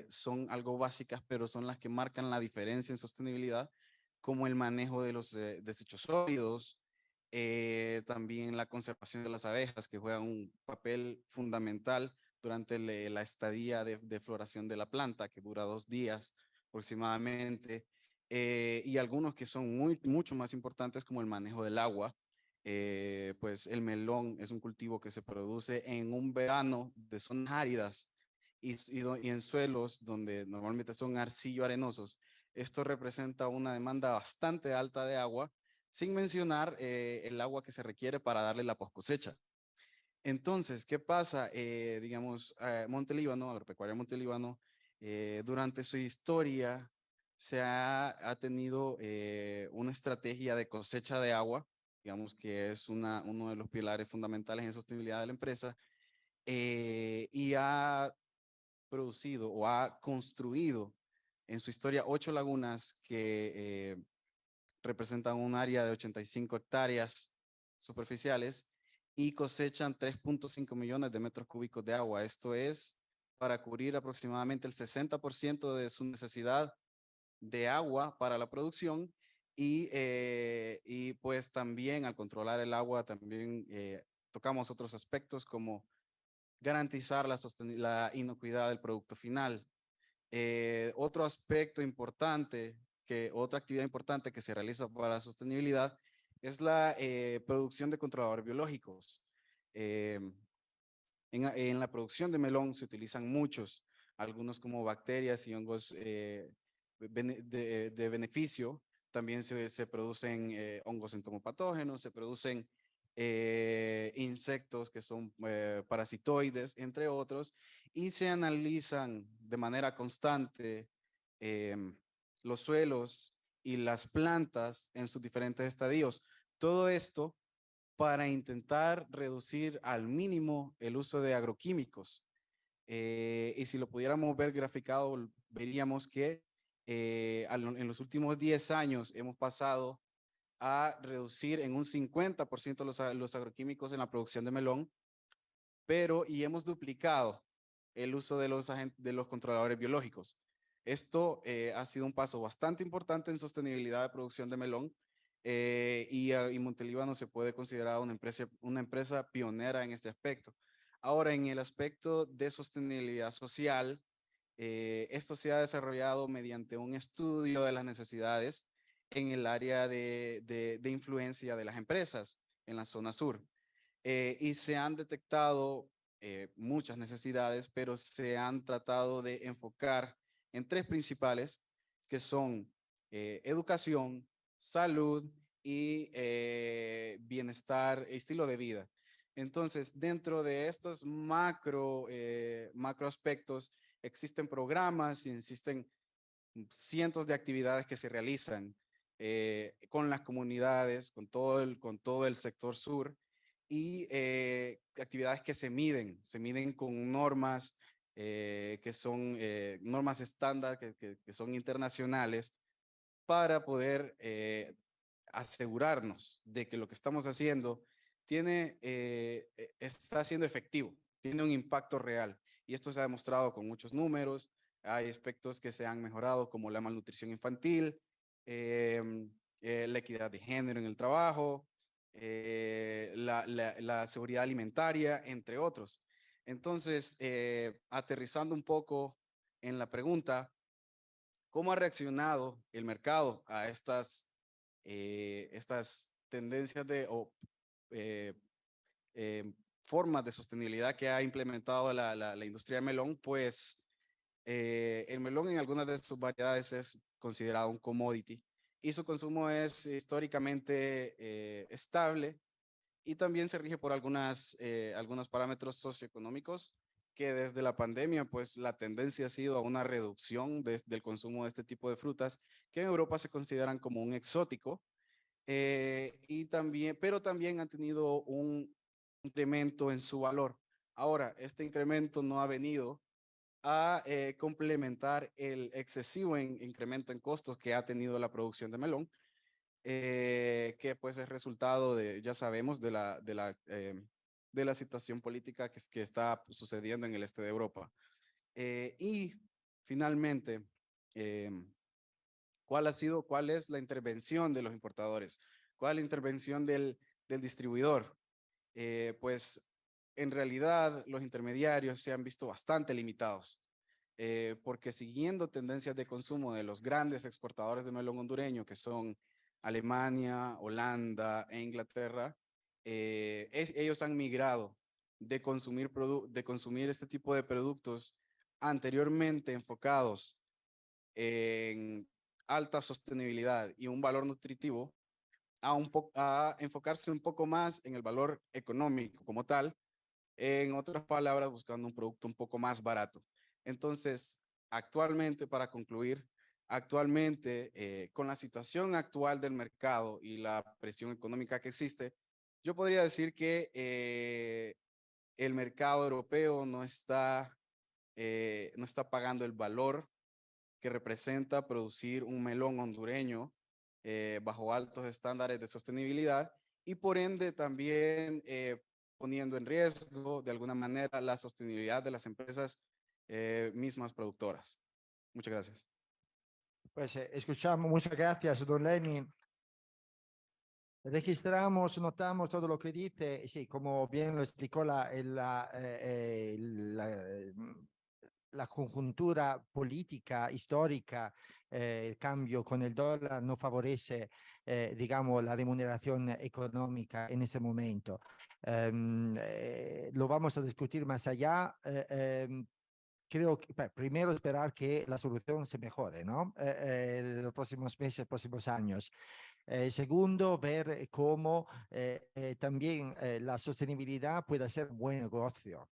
son algo básicas, pero son las que marcan la diferencia en sostenibilidad, como el manejo de los desechos sólidos, también la conservación de las abejas, que juegan un papel fundamental durante la estadía de floración de la planta, que dura 2 días aproximadamente, y algunos que son mucho más importantes, como el manejo del agua. Pues el melón es un cultivo que se produce en un verano de zonas áridas y en suelos donde normalmente son arcillo-arenosos. Esto representa una demanda bastante alta de agua, sin mencionar el agua que se requiere para darle la post cosecha. Entonces, ¿qué pasa? Digamos, Monte Líbano, Agropecuaria Monte Líbano, durante su historia ha tenido una estrategia de cosecha de agua, digamos que es uno de los pilares fundamentales en sostenibilidad de la empresa, y ha producido o ha construido en su historia 8 lagunas que representan un área de 85 hectáreas superficiales y cosechan 3.5 millones de metros cúbicos de agua. Esto es para cubrir aproximadamente el 60% de su necesidad de agua para la producción y pues también al controlar el agua también tocamos otros aspectos como garantizar la inocuidad del producto final. Otro aspecto importante, otra actividad importante que se realiza para la sostenibilidad es la producción de controladores biológicos. En la producción de melón se utilizan muchos, algunos como bacterias y hongos de beneficio. También se producen hongos entomopatógenos, se producen insectos que son parasitoides, entre otros, y se analizan de manera constante los suelos y las plantas en sus diferentes estadios. Todo esto para intentar reducir al mínimo el uso de agroquímicos. Y si lo pudiéramos ver graficado, veríamos que en los últimos 10 años hemos pasado a reducir en un 50% los agroquímicos en la producción de melón, y hemos duplicado el uso de los controladores biológicos. Esto ha sido un paso bastante importante en sostenibilidad de producción de melón, y Montelíbano se puede considerar una empresa pionera en este aspecto. Ahora, en el aspecto de sostenibilidad social, esto se ha desarrollado mediante un estudio de las necesidades en el área de influencia de las empresas en la zona sur. Y se han detectado muchas necesidades, pero se han tratado de enfocar en tres principales, que son educación, salud y bienestar, estilo de vida. Entonces, dentro de estos macro aspectos, existen programas y existen cientos de actividades que se realizan con las comunidades, con todo el sector sur, y actividades que se miden con normas que son normas estándar, que son internacionales, para poder asegurarnos de que lo que estamos haciendo está siendo efectivo, tiene un impacto real. Y esto se ha demostrado con muchos números. Hay aspectos que se han mejorado, como la malnutrición infantil, la equidad de género en el trabajo, la seguridad alimentaria, entre otros. Entonces, aterrizando un poco en la pregunta, ¿cómo ha reaccionado el mercado a estas tendencias eh, formas de sostenibilidad que ha implementado la industria del melón? Pues el melón en algunas de sus variedades es considerado un commodity y su consumo es históricamente estable, y también se rige por algunos parámetros socioeconómicos, que desde la pandemia, pues la tendencia ha sido a una reducción del consumo de este tipo de frutas, que en Europa se consideran como un exótico, pero también han tenido un incremento en su valor. Ahora, este incremento no ha venido a complementar el excesivo incremento en costos que ha tenido la producción de melón, que pues es resultado ya sabemos, de la situación política que está sucediendo en el este de Europa. Y finalmente, ¿cuál es la intervención de los importadores? ¿Cuál es la intervención del distribuidor? Pues en realidad los intermediarios se han visto bastante limitados, porque siguiendo tendencias de consumo de los grandes exportadores de melón hondureño, que son Alemania, Holanda e Inglaterra, ellos han migrado de consumir este tipo de productos anteriormente enfocados en alta sostenibilidad y un valor nutritivo, a enfocarse un poco más en el valor económico como tal, en otras palabras, buscando un producto un poco más barato. Entonces, actualmente, para concluir, con la situación actual del mercado y la presión económica que existe, yo podría decir que el mercado europeo no está pagando el valor que representa producir un melón hondureño bajo altos estándares de sostenibilidad, y por ende también poniendo en riesgo de alguna manera la sostenibilidad de las empresas mismas productoras. Muchas gracias. Pues escuchamos, muchas gracias, don Lenin. Registramos, notamos todo lo que dice. Sí, como bien lo explicó la conjuntura política, histórica, el cambio con el dólar no favorece, digamos, la remuneración económica en ese momento. Lo vamos a discutir más allá. Creo que primero esperar que la solución se mejore, ¿no? En los próximos meses, próximos años. Segundo, ver cómo también la sostenibilidad puede ser un buen negocio,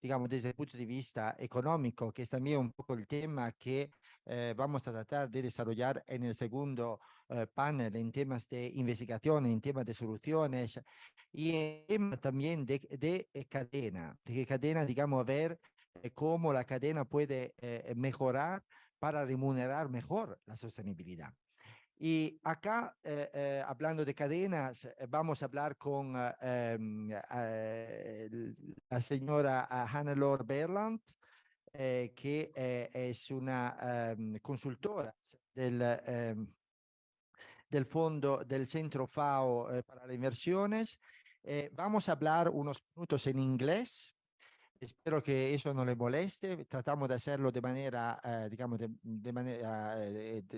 digamos, desde el punto de vista económico, que es también un poco el tema que vamos a tratar de desarrollar en el segundo panel, en temas de investigación, en temas de soluciones y en temas también de cadena, digamos, ver cómo la cadena puede mejorar para remunerar mejor la sostenibilidad. Y acá, hablando de cadenas, vamos a hablar con la señora Hannelore Berland, que es una consultora del fondo del Centro FAO para las inversiones. Vamos a hablar unos minutos en inglés. Espero que eso no le moleste. Tratamos de hacerlo de manera, digamos, de manera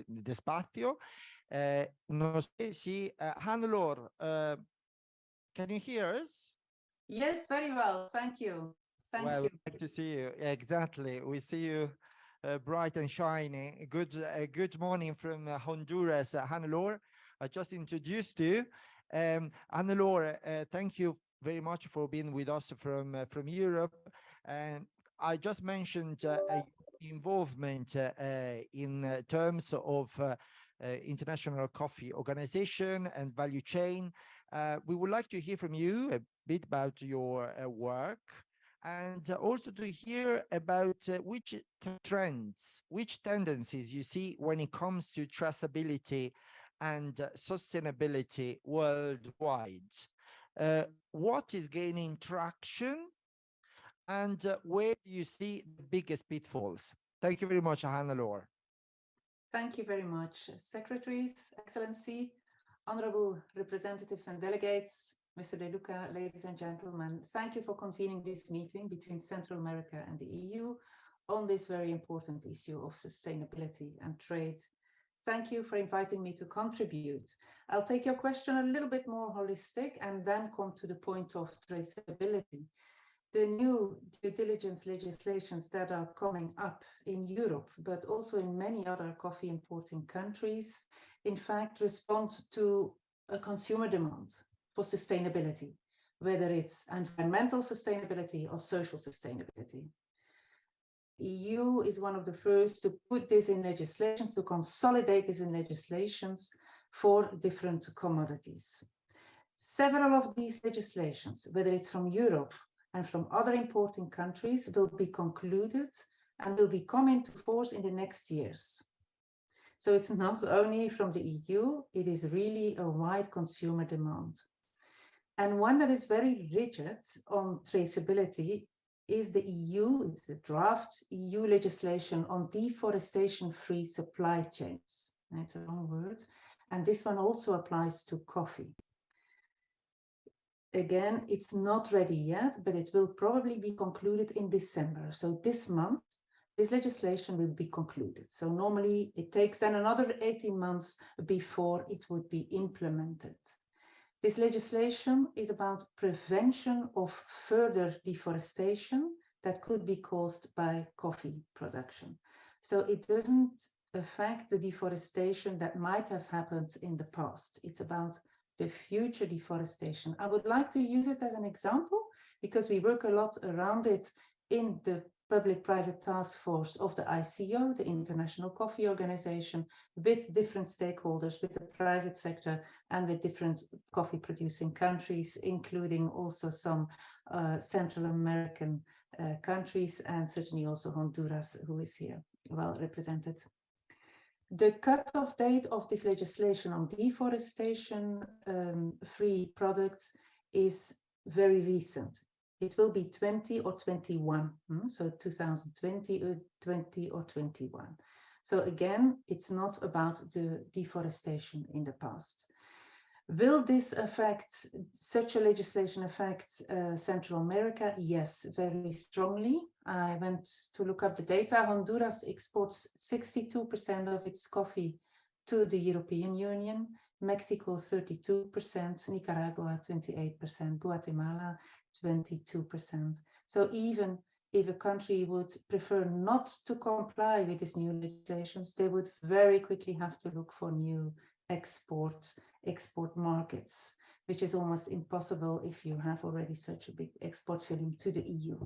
despacio. No sé si, Hannelore, can you hear us? Yes, very well. Thank you. Thank Well, you. we'd like to see you. Exactly. We see you bright and shiny. Good morning from Honduras, Hannelore. I just introduced you. Hannelore, thank you very much for being with us from Europe. And I just mentioned involvement in terms of International Coffee Organization and value chain. We would like to hear from you a bit about your work, and also to hear about which trends, which tendencies you see when it comes to traceability and sustainability worldwide. What is gaining traction, and where do you see the biggest pitfalls? Thank you very much, Hannelore. Thank you very much, Secretaries, Excellency, honorable representatives and delegates, Mr. De Luca, ladies and gentlemen. Thank you for convening this meeting between Central America and the EU on this very important issue of sustainability and trade. Thank you for inviting me to contribute. I'll take your question a little bit more holistic and then come to the point of traceability. The new due diligence legislations that are coming up in Europe, but also in many other coffee importing countries, in fact, respond to a consumer demand for sustainability, whether it's environmental sustainability or social sustainability. EU is one of the first to put this in legislation, to consolidate this in legislations for different commodities. Several of these legislations, whether it's from Europe and from other importing countries, will be concluded and will be coming into force in the next years. So it's not only from the EU, it is really a wide consumer demand. And one that is very rigid on traceability is the EU, it's the draft EU legislation on deforestation-free supply chains. That's a long word. And this one also applies to coffee. Again, it's not ready yet, but it will probably be concluded in December. So this month, this legislation will be concluded. So normally it takes then another 18 months before it would be implemented. This legislation is about prevention of further deforestation that could be caused by coffee production. So it doesn't affect the deforestation that might have happened in the past. It's about the future deforestation. I would like to use it as an example because we work a lot around it in the public-private task force of the ICO, the International Coffee Organization, with different stakeholders, with the private sector and with different coffee producing countries, including also some Central American countries and certainly also Honduras, who is here well represented. The cutoff date of this legislation on deforestation-free products is very recent. It will be 20 or 21, so 2020, 20 or 21. So again, it's not about the deforestation in the past. Will this affect, such a legislation affect Central America? Yes, very strongly. I went to look up the data. Honduras exports 62% of its coffee to the European Union, Mexico 32%, Nicaragua 28%, Guatemala 22%. So even if a country would prefer not to comply with these new legislations, they would very quickly have to look for new export export markets, which is almost impossible if you have already such a big export volume to the EU.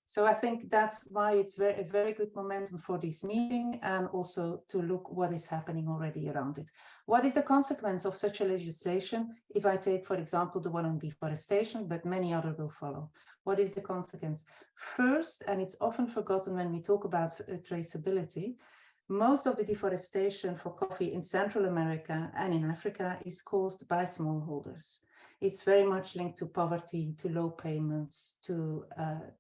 So I think that's why it's a very good momentum for this meeting, and also to look what is happening already around it. What is the consequence of such a legislation? If I take, for example, the one on deforestation, but many others will follow. What is the consequence? First, and it's often forgotten when we talk about traceability, most of the deforestation for coffee in Central America and in Africa is caused by smallholders. It's very much linked to poverty, to low payments, to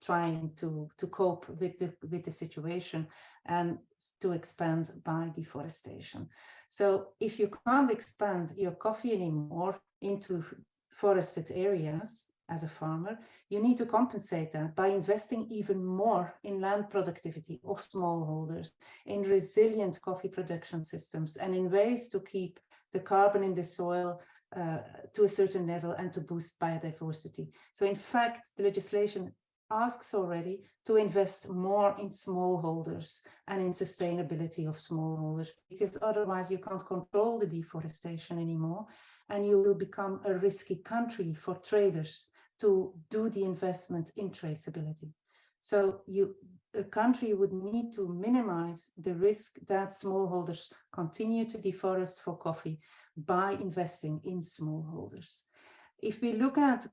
trying to cope with the situation and to expand by deforestation. So if you can't expand your coffee anymore into forested areas as a farmer, you need to compensate that by investing even more in land productivity of smallholders, in resilient coffee production systems, and in ways to keep the carbon in the soil to a certain level and to boost biodiversity. So in fact, the legislation asks already to invest more in smallholders and in sustainability of smallholders, because otherwise you can't control the deforestation anymore, and you will become a risky country for traders to do the investment in traceability. So a country would need to minimize the risk that smallholders continue to deforest for coffee by investing in smallholders. If we look at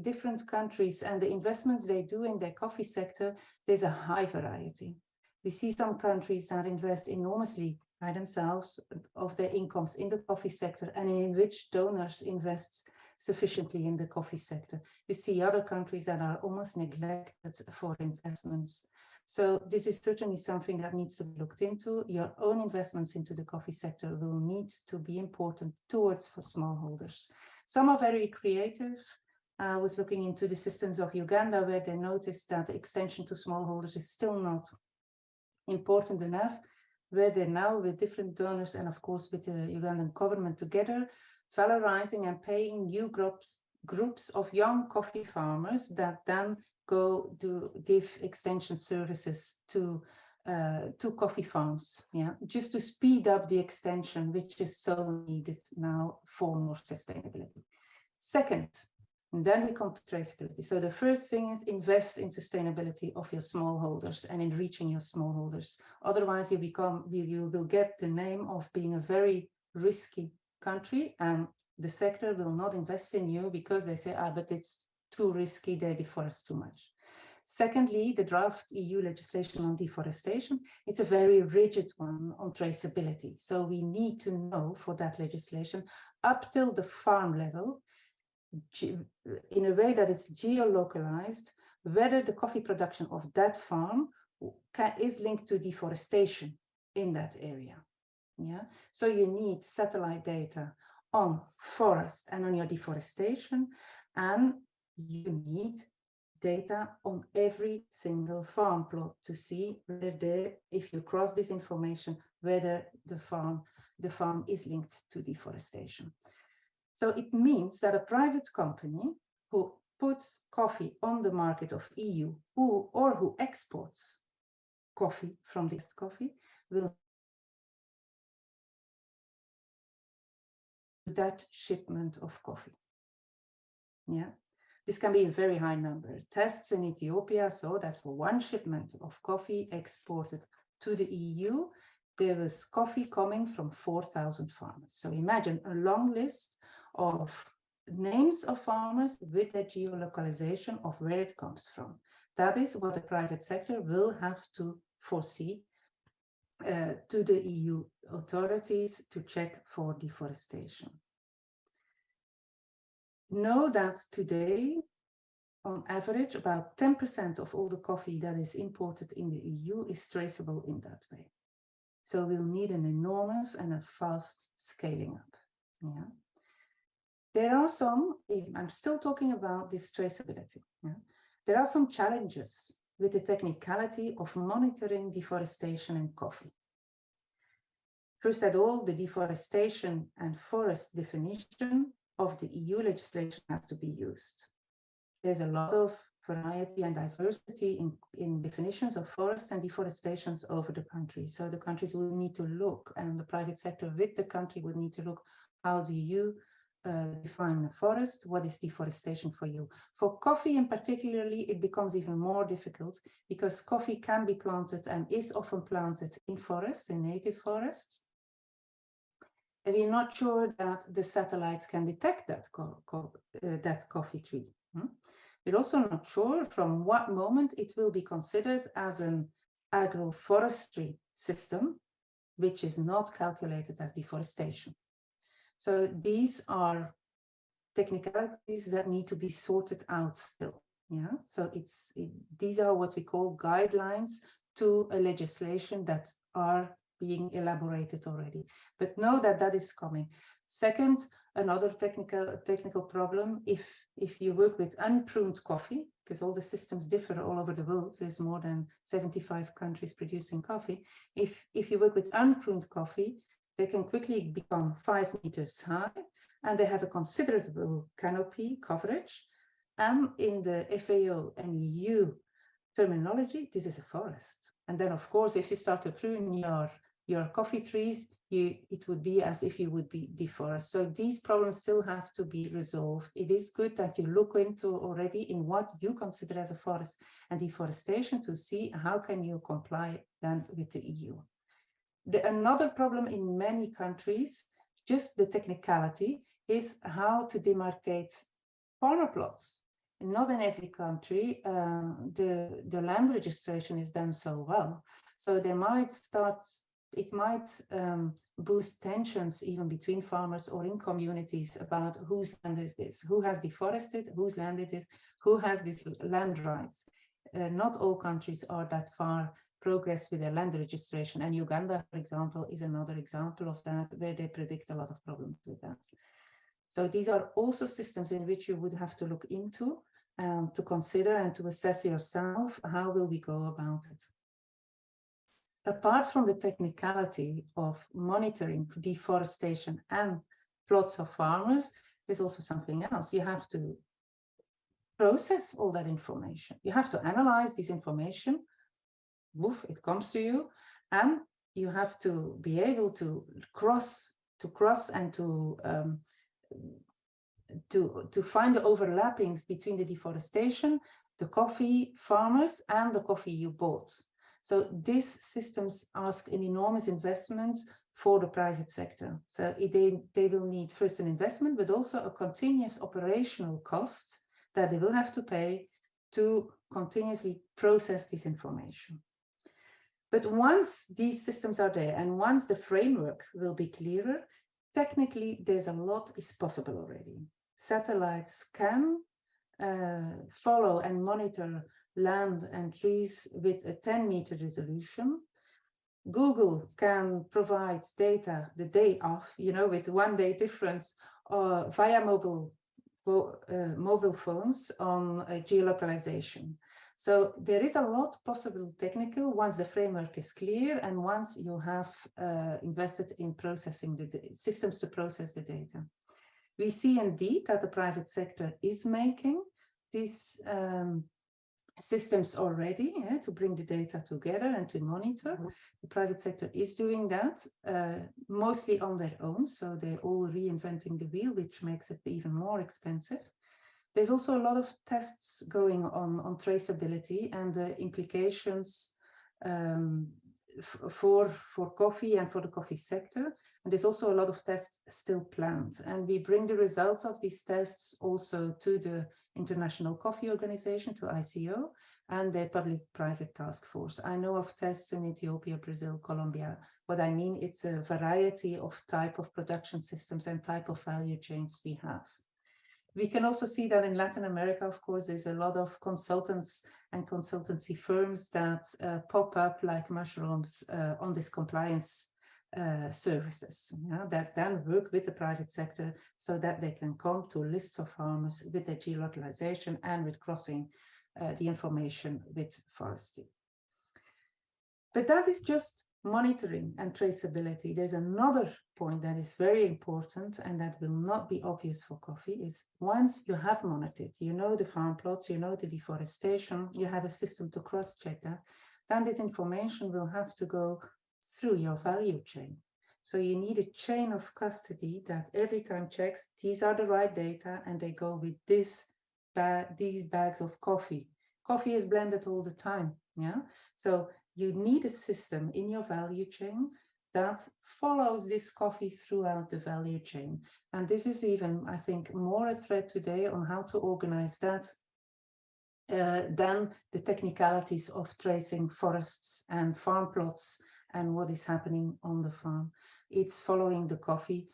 different countries and the investments they do in their coffee sector, there's a high variety. We see some countries that invest enormously by themselves of their incomes in the coffee sector, and in which donors invest sufficiently in the coffee sector. We see other countries that are almost neglected for investments. So this is certainly something that needs to be looked into. Your own investments into the coffee sector will need to be important towards for smallholders. Some are very creative. I was looking into the systems of Uganda, where they noticed that the extension to smallholders is still not important enough, where they're now with different donors and of course with the Ugandan government together, valorizing and paying new groups of young coffee farmers that then go to give extension services to coffee farms, just to speed up the extension, which is so needed now for more sustainability. Second, and then we come to traceability. So the first thing is invest in sustainability of your smallholders and in reaching your smallholders. Otherwise, you will get the name of being a very risky country, and the sector will not invest in you because they say, but it's too risky, they deforest too much. Secondly, the draft EU legislation on deforestation, it's a very rigid one on traceability. So we need to know for that legislation up till the farm level, in a way that it's geolocalized, whether the coffee production of that farm is linked to deforestation in that area. So you need satellite data on forest and on your deforestation, and you need data on every single farm plot to see whether if you cross this information, whether the farm is linked to deforestation. So it means that a private company who puts coffee on the market of EU or who exports coffee from this coffee will that shipment of coffee. This can be a very high number. Tests in Ethiopia saw that for one shipment of coffee exported to the EU, there was coffee coming from 4,000 farmers. So imagine a long list of names of farmers with their geolocalization of where it comes from. That is what the private sector will have to foresee to the EU authorities to check for deforestation. Know that today, on average, about 10% of all the coffee that is imported in the EU is traceable in that way. So we'll need an enormous and a fast scaling up. There are some, I'm still talking about this traceability. There are some challenges with the technicality of monitoring deforestation in coffee. First of all, the deforestation and forest definition of the EU legislation has to be used. There's a lot of variety and diversity in definitions of forests and deforestations over the country. So the countries will need to look, and the private sector with the country will need to look, how do you define a forest. What is deforestation for you? For coffee in particularly, it becomes even more difficult because coffee can be planted and is often planted in forests, in native forests. And we're not sure that the satellites can detect that, that coffee tree. We're also not sure from what moment it will be considered as an agroforestry system, which is not calculated as deforestation. So these are technicalities that need to be sorted out still. Yeah, so these are what we call guidelines to a legislation that are being elaborated already. But know that that is coming. Second, another technical problem, if you work with unpruned coffee, because all the systems differ all over the world, there's more than 75 countries producing coffee. If you work with unpruned coffee, they can quickly become 5 meters high, and they have a considerable canopy coverage. And in the FAO and EU terminology, this is a forest. And then, of course, if you start to prune your coffee trees, it would be as if you would be deforested. So these problems still have to be resolved. It is good that you look into already in what you consider as a forest and deforestation to see how can you comply then with the EU. Another problem in many countries, just the technicality, is how to demarcate farmer plots. And not in every country, the land registration is done so well. So they might it might boost tensions even between farmers or in communities about whose land is this, who has deforested, whose land it is, who has these land rights. Not all countries are that far progress with their land registration, and Uganda, for example, is another example of that, where they predict a lot of problems with that. So these are also systems in which you would have to look into, to consider and to assess yourself, how will we go about it? Apart from the technicality of monitoring deforestation and plots of farmers, there's also something else. You have to process all that information. You have to analyze this information. Woof, it comes to you, and you have to be able to cross and to find the overlappings between the deforestation, the coffee farmers, and the coffee you bought. So these systems ask an enormous investment for the private sector. So they will need first an investment, but also a continuous operational cost that they will have to pay to continuously process this information. But once these systems are there and once the framework will be clearer, technically there's a lot is possible already. Satellites can follow and monitor land and trees with a 10-meter resolution. Google can provide data the day of, with 1 day difference via mobile phones on geolocalization. So there is a lot possible technical once the framework is clear and once you have invested in processing the systems to process the data. We see indeed that the private sector is making these systems already to bring the data together and to monitor. The private sector is doing that mostly on their own, so they're all reinventing the wheel, which makes it even more expensive. There's also a lot of tests going on traceability and the implications for coffee and for the coffee sector. And there's also a lot of tests still planned. And we bring the results of these tests also to the International Coffee Organization, to ICO, and their public-private task force. I know of tests in Ethiopia, Brazil, Colombia. What I mean, it's a variety of type of production systems and type of value chains we have. We can also see that in Latin America, of course, there's a lot of consultants and consultancy firms that pop up like mushrooms on this compliance services, that then work with the private sector so that they can come to lists of farmers with their geolocalization and with crossing the information with forestry. But that is just monitoring and traceability. There's another point that is very important and that will not be obvious for coffee is once you have monitored, the farm plots, the deforestation, you have a system to cross-check that, then this information will have to go through your value chain. So you need a chain of custody that every time checks these are the right data and they go with these bags of coffee. Coffee is blended all the time, yeah? So you need a system in your value chain that follows this coffee throughout the value chain. And this is even, I think, more a threat today on how to organize that than the technicalities of tracing forests and farm plots and what is happening on the farm. It's following the coffee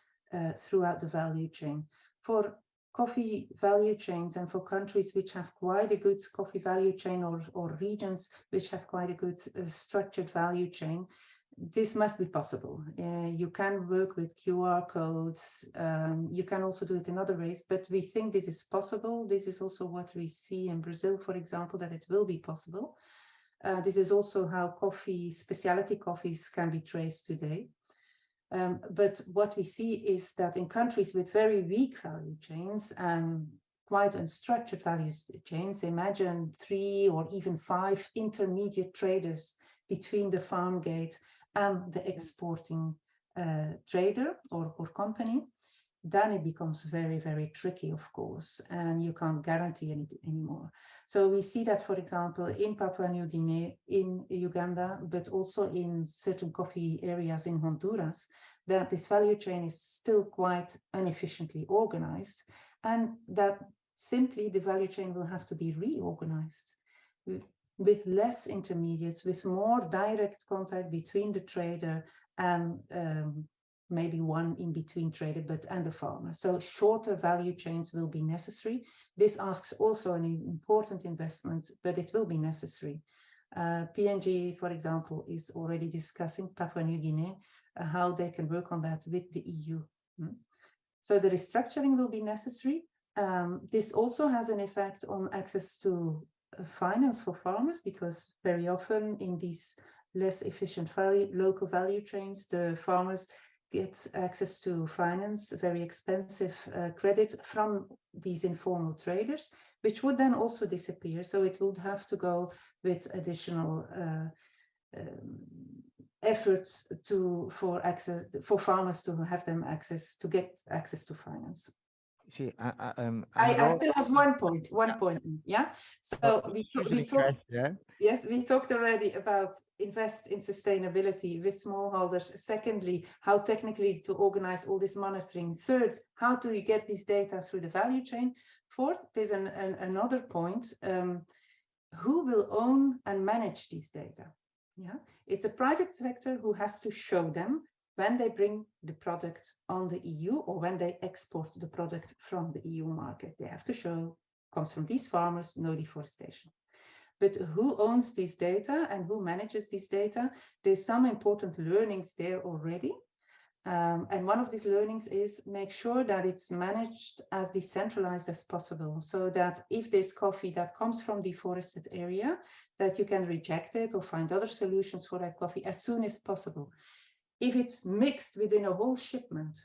throughout the value chain. For coffee value chains and for countries which have quite a good coffee value chain or regions which have quite a good structured value chain, this must be possible. You can work with QR codes. You can also do it in other ways, but we think this is possible. This is also what we see in Brazil, for example, that it will be possible. This is also how specialty coffees can be traced today. But what we see is that in countries with very weak value chains and quite unstructured value chains, imagine 3 or even 5 intermediate traders between the farm gate and the exporting trader or company, then it becomes very, very tricky, of course, and you can't guarantee it anymore. So we see that, for example, in Papua New Guinea, in Uganda, but also in certain coffee areas in Honduras, that this value chain is still quite inefficiently organized, and that simply the value chain will have to be reorganized with less intermediates, with more direct contact between the trader and maybe one in between trader and the farmer. So shorter value chains will be necessary. This asks also an important investment, but it will be necessary. PNG, for example, is already discussing Papua New Guinea, how they can work on that with the EU. So the restructuring will be necessary. This also has an effect on access to finance for farmers, because very often in these less efficient local value chains, the farmers get access to finance, very expensive credit from these informal traders, which would then also disappear. So it would have to go with additional efforts for farmers to have get access to finance. See, I still have one point, yeah. So we talked, yes, we talked already about invest in sustainability with smallholders. Secondly, how technically to organize all this monitoring. Third, how do we get this data through the value chain? Fourth, there's another point. Who will own and manage these data? Yeah, it's a private sector who has to show them when they bring the product on the EU or when they export the product from the EU market. They have to show comes from these farmers, no deforestation. But who owns this data and who manages this data? There's some important learnings there already. And one of these learnings is make sure that it's managed as decentralized as possible, so that if there's coffee that comes from deforested area, that you can reject it or find other solutions for that coffee as soon as possible. If it's mixed within a whole shipment,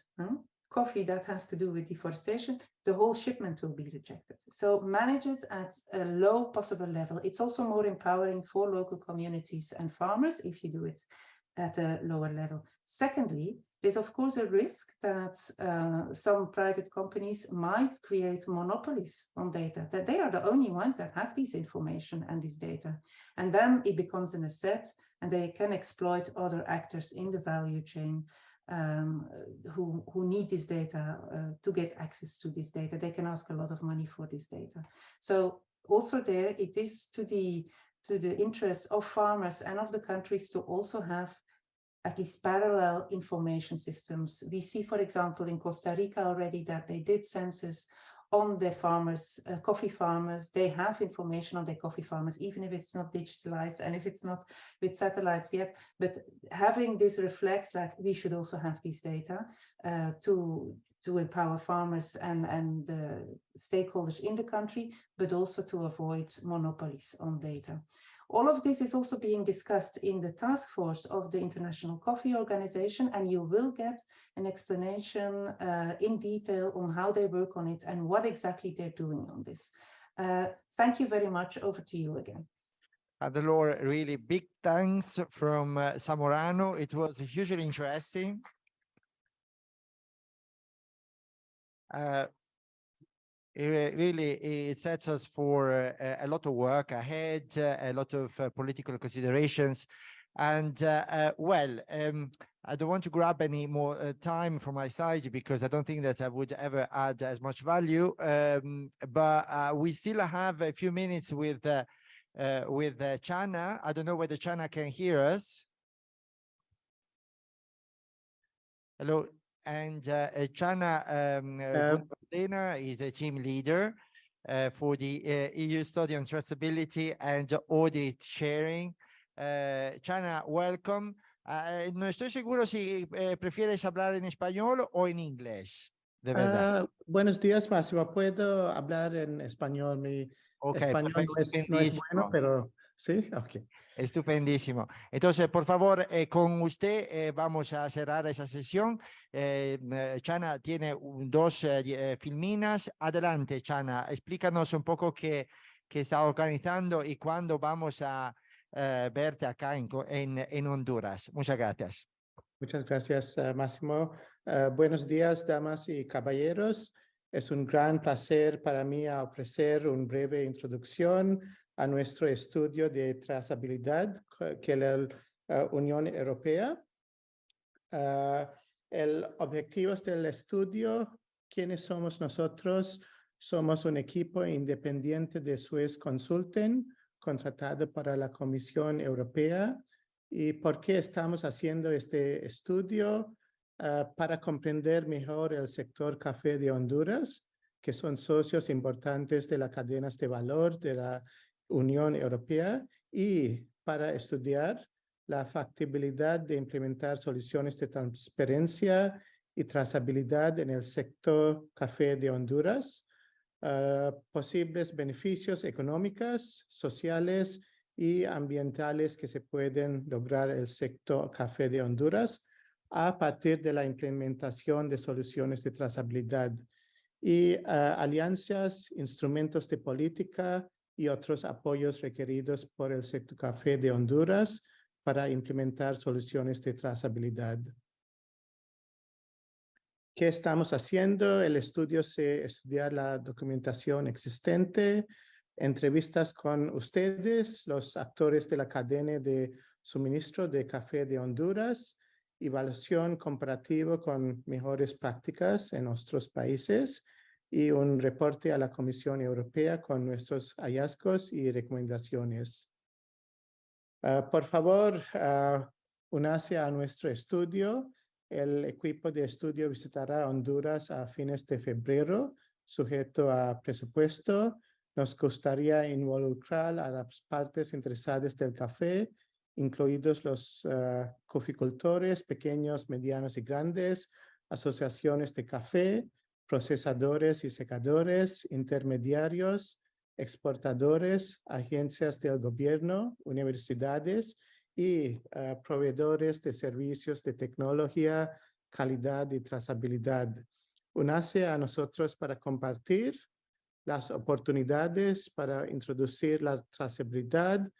coffee that has to do with deforestation, the whole shipment will be rejected. So manage it at a low possible level. It's also more empowering for local communities and farmers if you do it at a lower level. Secondly, there's of course a risk that some private companies might create monopolies on data, that they are the only ones that have this information and this data. And then it becomes an asset and they can exploit other actors in the value chain who need this data to get access to this data. They can ask a lot of money for this data. So also there, it is to the interest of farmers and of the countries to also have at least parallel information systems. We see, for example, in Costa Rica already that they did census on their farmers, coffee farmers. They have information on their coffee farmers, even if it's not digitalized and if it's not with satellites yet. But having this reflects like we should also have these data to empower farmers and stakeholders in the country, but also to avoid monopolies on data. All of this is also being discussed in the task force of the International Coffee Organization, and you will get an explanation in detail on how they work on it and what exactly they're doing on this. Thank you very much. Over to you again. Adelore, really big thanks from Zamorano. It was hugely interesting. really, it sets us for a lot of work ahead, a lot of political considerations. And well, I don't want to grab any more time from my side because I don't think that I would ever add as much value. But we still have a few minutes with Chana. I don't know whether Chana can hear us. Hello. And Chana Guntardena is a team leader for the EU study on traceability and audit sharing. Chana, welcome. No estoy seguro si prefieres hablar en español o en inglés, de verdad. Buenos días, Máximo. Puedo hablar en español. Mi español no es bueno, pero sí, ok. Estupendísimo. Entonces, por favor, con usted vamos a cerrar esa sesión. Chana tiene dos filminas. Adelante, Chana, explícanos un poco qué está organizando y cuándo vamos a verte acá en Honduras. Muchas gracias. Muchas gracias, Máximo. Buenos días, damas y caballeros. Es un gran placer para mí ofrecer una breve introducción a nuestro estudio de trazabilidad que la Unión Europea. El objetivo del estudio, ¿quiénes somos nosotros? Somos un equipo independiente de Swiss Consulting, contratado para la Comisión Europea. ¿Y por qué estamos haciendo este estudio? Para comprender mejor el sector café de Honduras, que son socios importantes de las cadenas de valor de la Unión Europea, y para estudiar la factibilidad de implementar soluciones de transparencia y trazabilidad en el sector café de Honduras, posibles beneficios económicos, sociales y ambientales que se pueden lograr el sector café de Honduras a partir de la implementación de soluciones de trazabilidad y alianzas, instrumentos de política y otros apoyos requeridos por el sector café de Honduras para implementar soluciones de trazabilidad. ¿Qué estamos haciendo? El estudio se estudia la documentación existente, entrevistas con ustedes, los actores de la cadena de suministro de café de Honduras, evaluación comparativa con mejores prácticas en otros países y un reporte a la Comisión Europea con nuestros hallazgos y recomendaciones. Por favor, únase a nuestro estudio. El equipo de estudio visitará Honduras a fines de febrero, sujeto a presupuesto. Nos gustaría involucrar a las partes interesadas del café, incluidos los caficultores pequeños, medianos y grandes, asociaciones de café, procesadores y secadores, intermediarios, exportadores, agencias del gobierno, universidades y proveedores de servicios de tecnología, calidad y trazabilidad. Únase a nosotros para compartir las oportunidades para introducir la trazabilidad,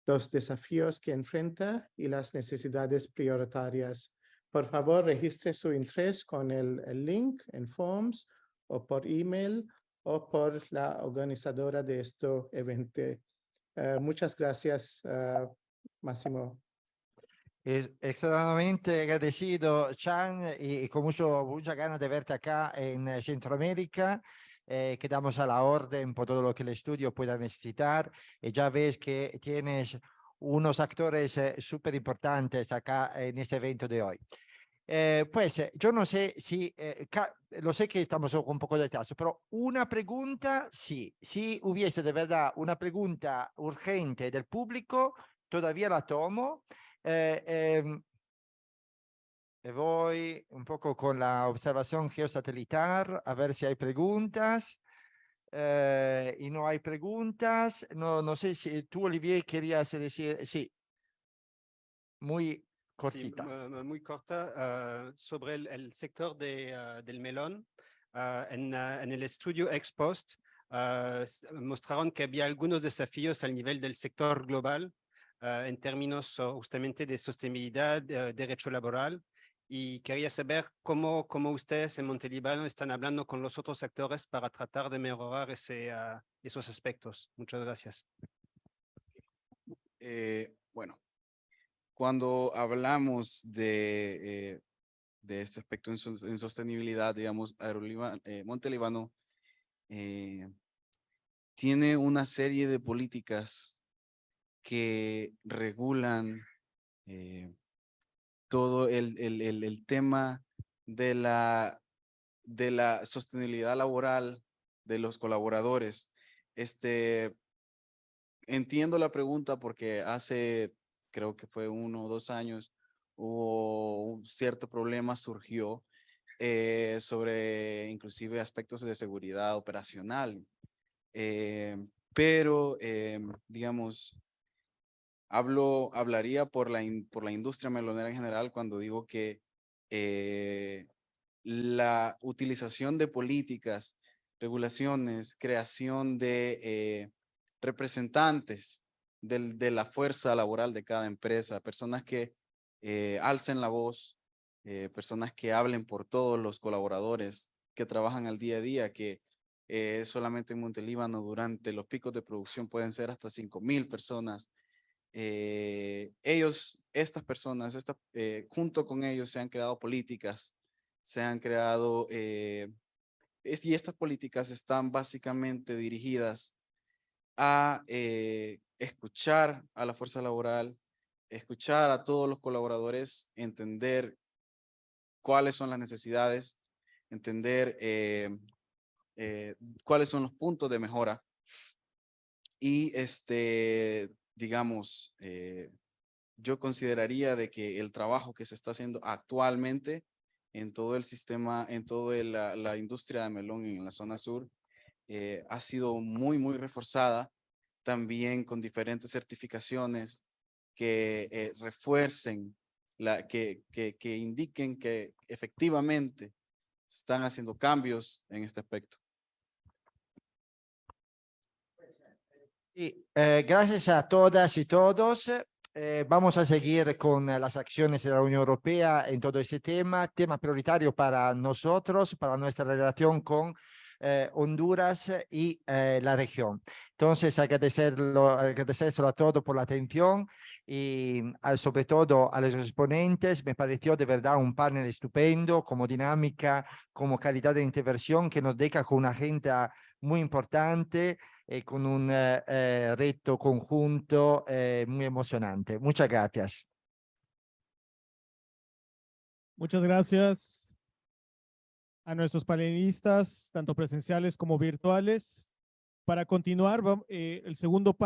los desafíos que enfrenta y las necesidades prioritarias. Por favor, registre su interés con el link en Forms o por email o por la organizadora de este evento. Muchas gracias, Máximo. Es extremadamente agradecido, Chan, y con mucha ganas de verte acá en Centroamérica. Quedamos a la orden por todo lo que el estudio pueda necesitar. Ya ves que tienes unos actores súper importantes acá en este evento de hoy. Pues yo no sé si, lo sé que estamos con un poco de retraso, pero una pregunta, sí, si hubiese de verdad una pregunta urgente del público, todavía la tomo. Voy un poco con la observación geosatelital a ver si hay preguntas. Y no hay preguntas. No sé si tú, Olivier, querías decir. Sí. Muy cortita. Sí, muy corta. Sobre el sector del melón, en el estudio ex post mostraron que había algunos desafíos al nivel del sector global en términos justamente de sostenibilidad, derecho laboral y quería saber cómo ustedes en Montelíbano están hablando con los otros actores para tratar de mejorar esos aspectos. Muchas gracias. Bueno, cuando hablamos de este aspecto en sostenibilidad, digamos, Montelíbano tiene una serie de políticas que regulan todo el tema de la sostenibilidad laboral de los colaboradores. Entiendo la pregunta porque hace, creo que fue 1 o 2 años, hubo un cierto problema, surgió sobre inclusive aspectos de seguridad operacional. Pero, digamos, hablaría por la industria melonera en general cuando digo que la utilización de políticas, regulaciones, creación de representantes de la fuerza laboral de cada empresa, personas que alcen la voz, personas que hablen por todos los colaboradores que trabajan al día a día, que solamente en Montelíbano durante los picos de producción pueden ser hasta 5,000 personas. Estas personas, junto con ellos se han creado políticas, se han creado, y estas políticas están básicamente dirigidas a escuchar a la fuerza laboral, escuchar a todos los colaboradores, entender cuáles son las necesidades, entender cuáles son los puntos de mejora y digamos, yo consideraría de que el trabajo que se está haciendo actualmente en todo el sistema, en toda la industria de melón en la zona sur, ha sido muy reforzada, también con diferentes certificaciones que refuercen, que indiquen que efectivamente están haciendo cambios en este aspecto. Sí, gracias a todas y todos. Vamos a seguir con las acciones de la Unión Europea en todo ese tema prioritario para nosotros, para nuestra relación con Honduras y la región. Entonces, agradecérselo a todos por la atención y sobre todo a los exponentes. Me pareció de verdad un panel estupendo, como dinámica, como calidad de intervención, que nos deja con una agenda muy importante con un reto conjunto muy emocionante. Muchas gracias. Muchas gracias a nuestros panelistas, tanto presenciales como virtuales. Para continuar, el segundo panel.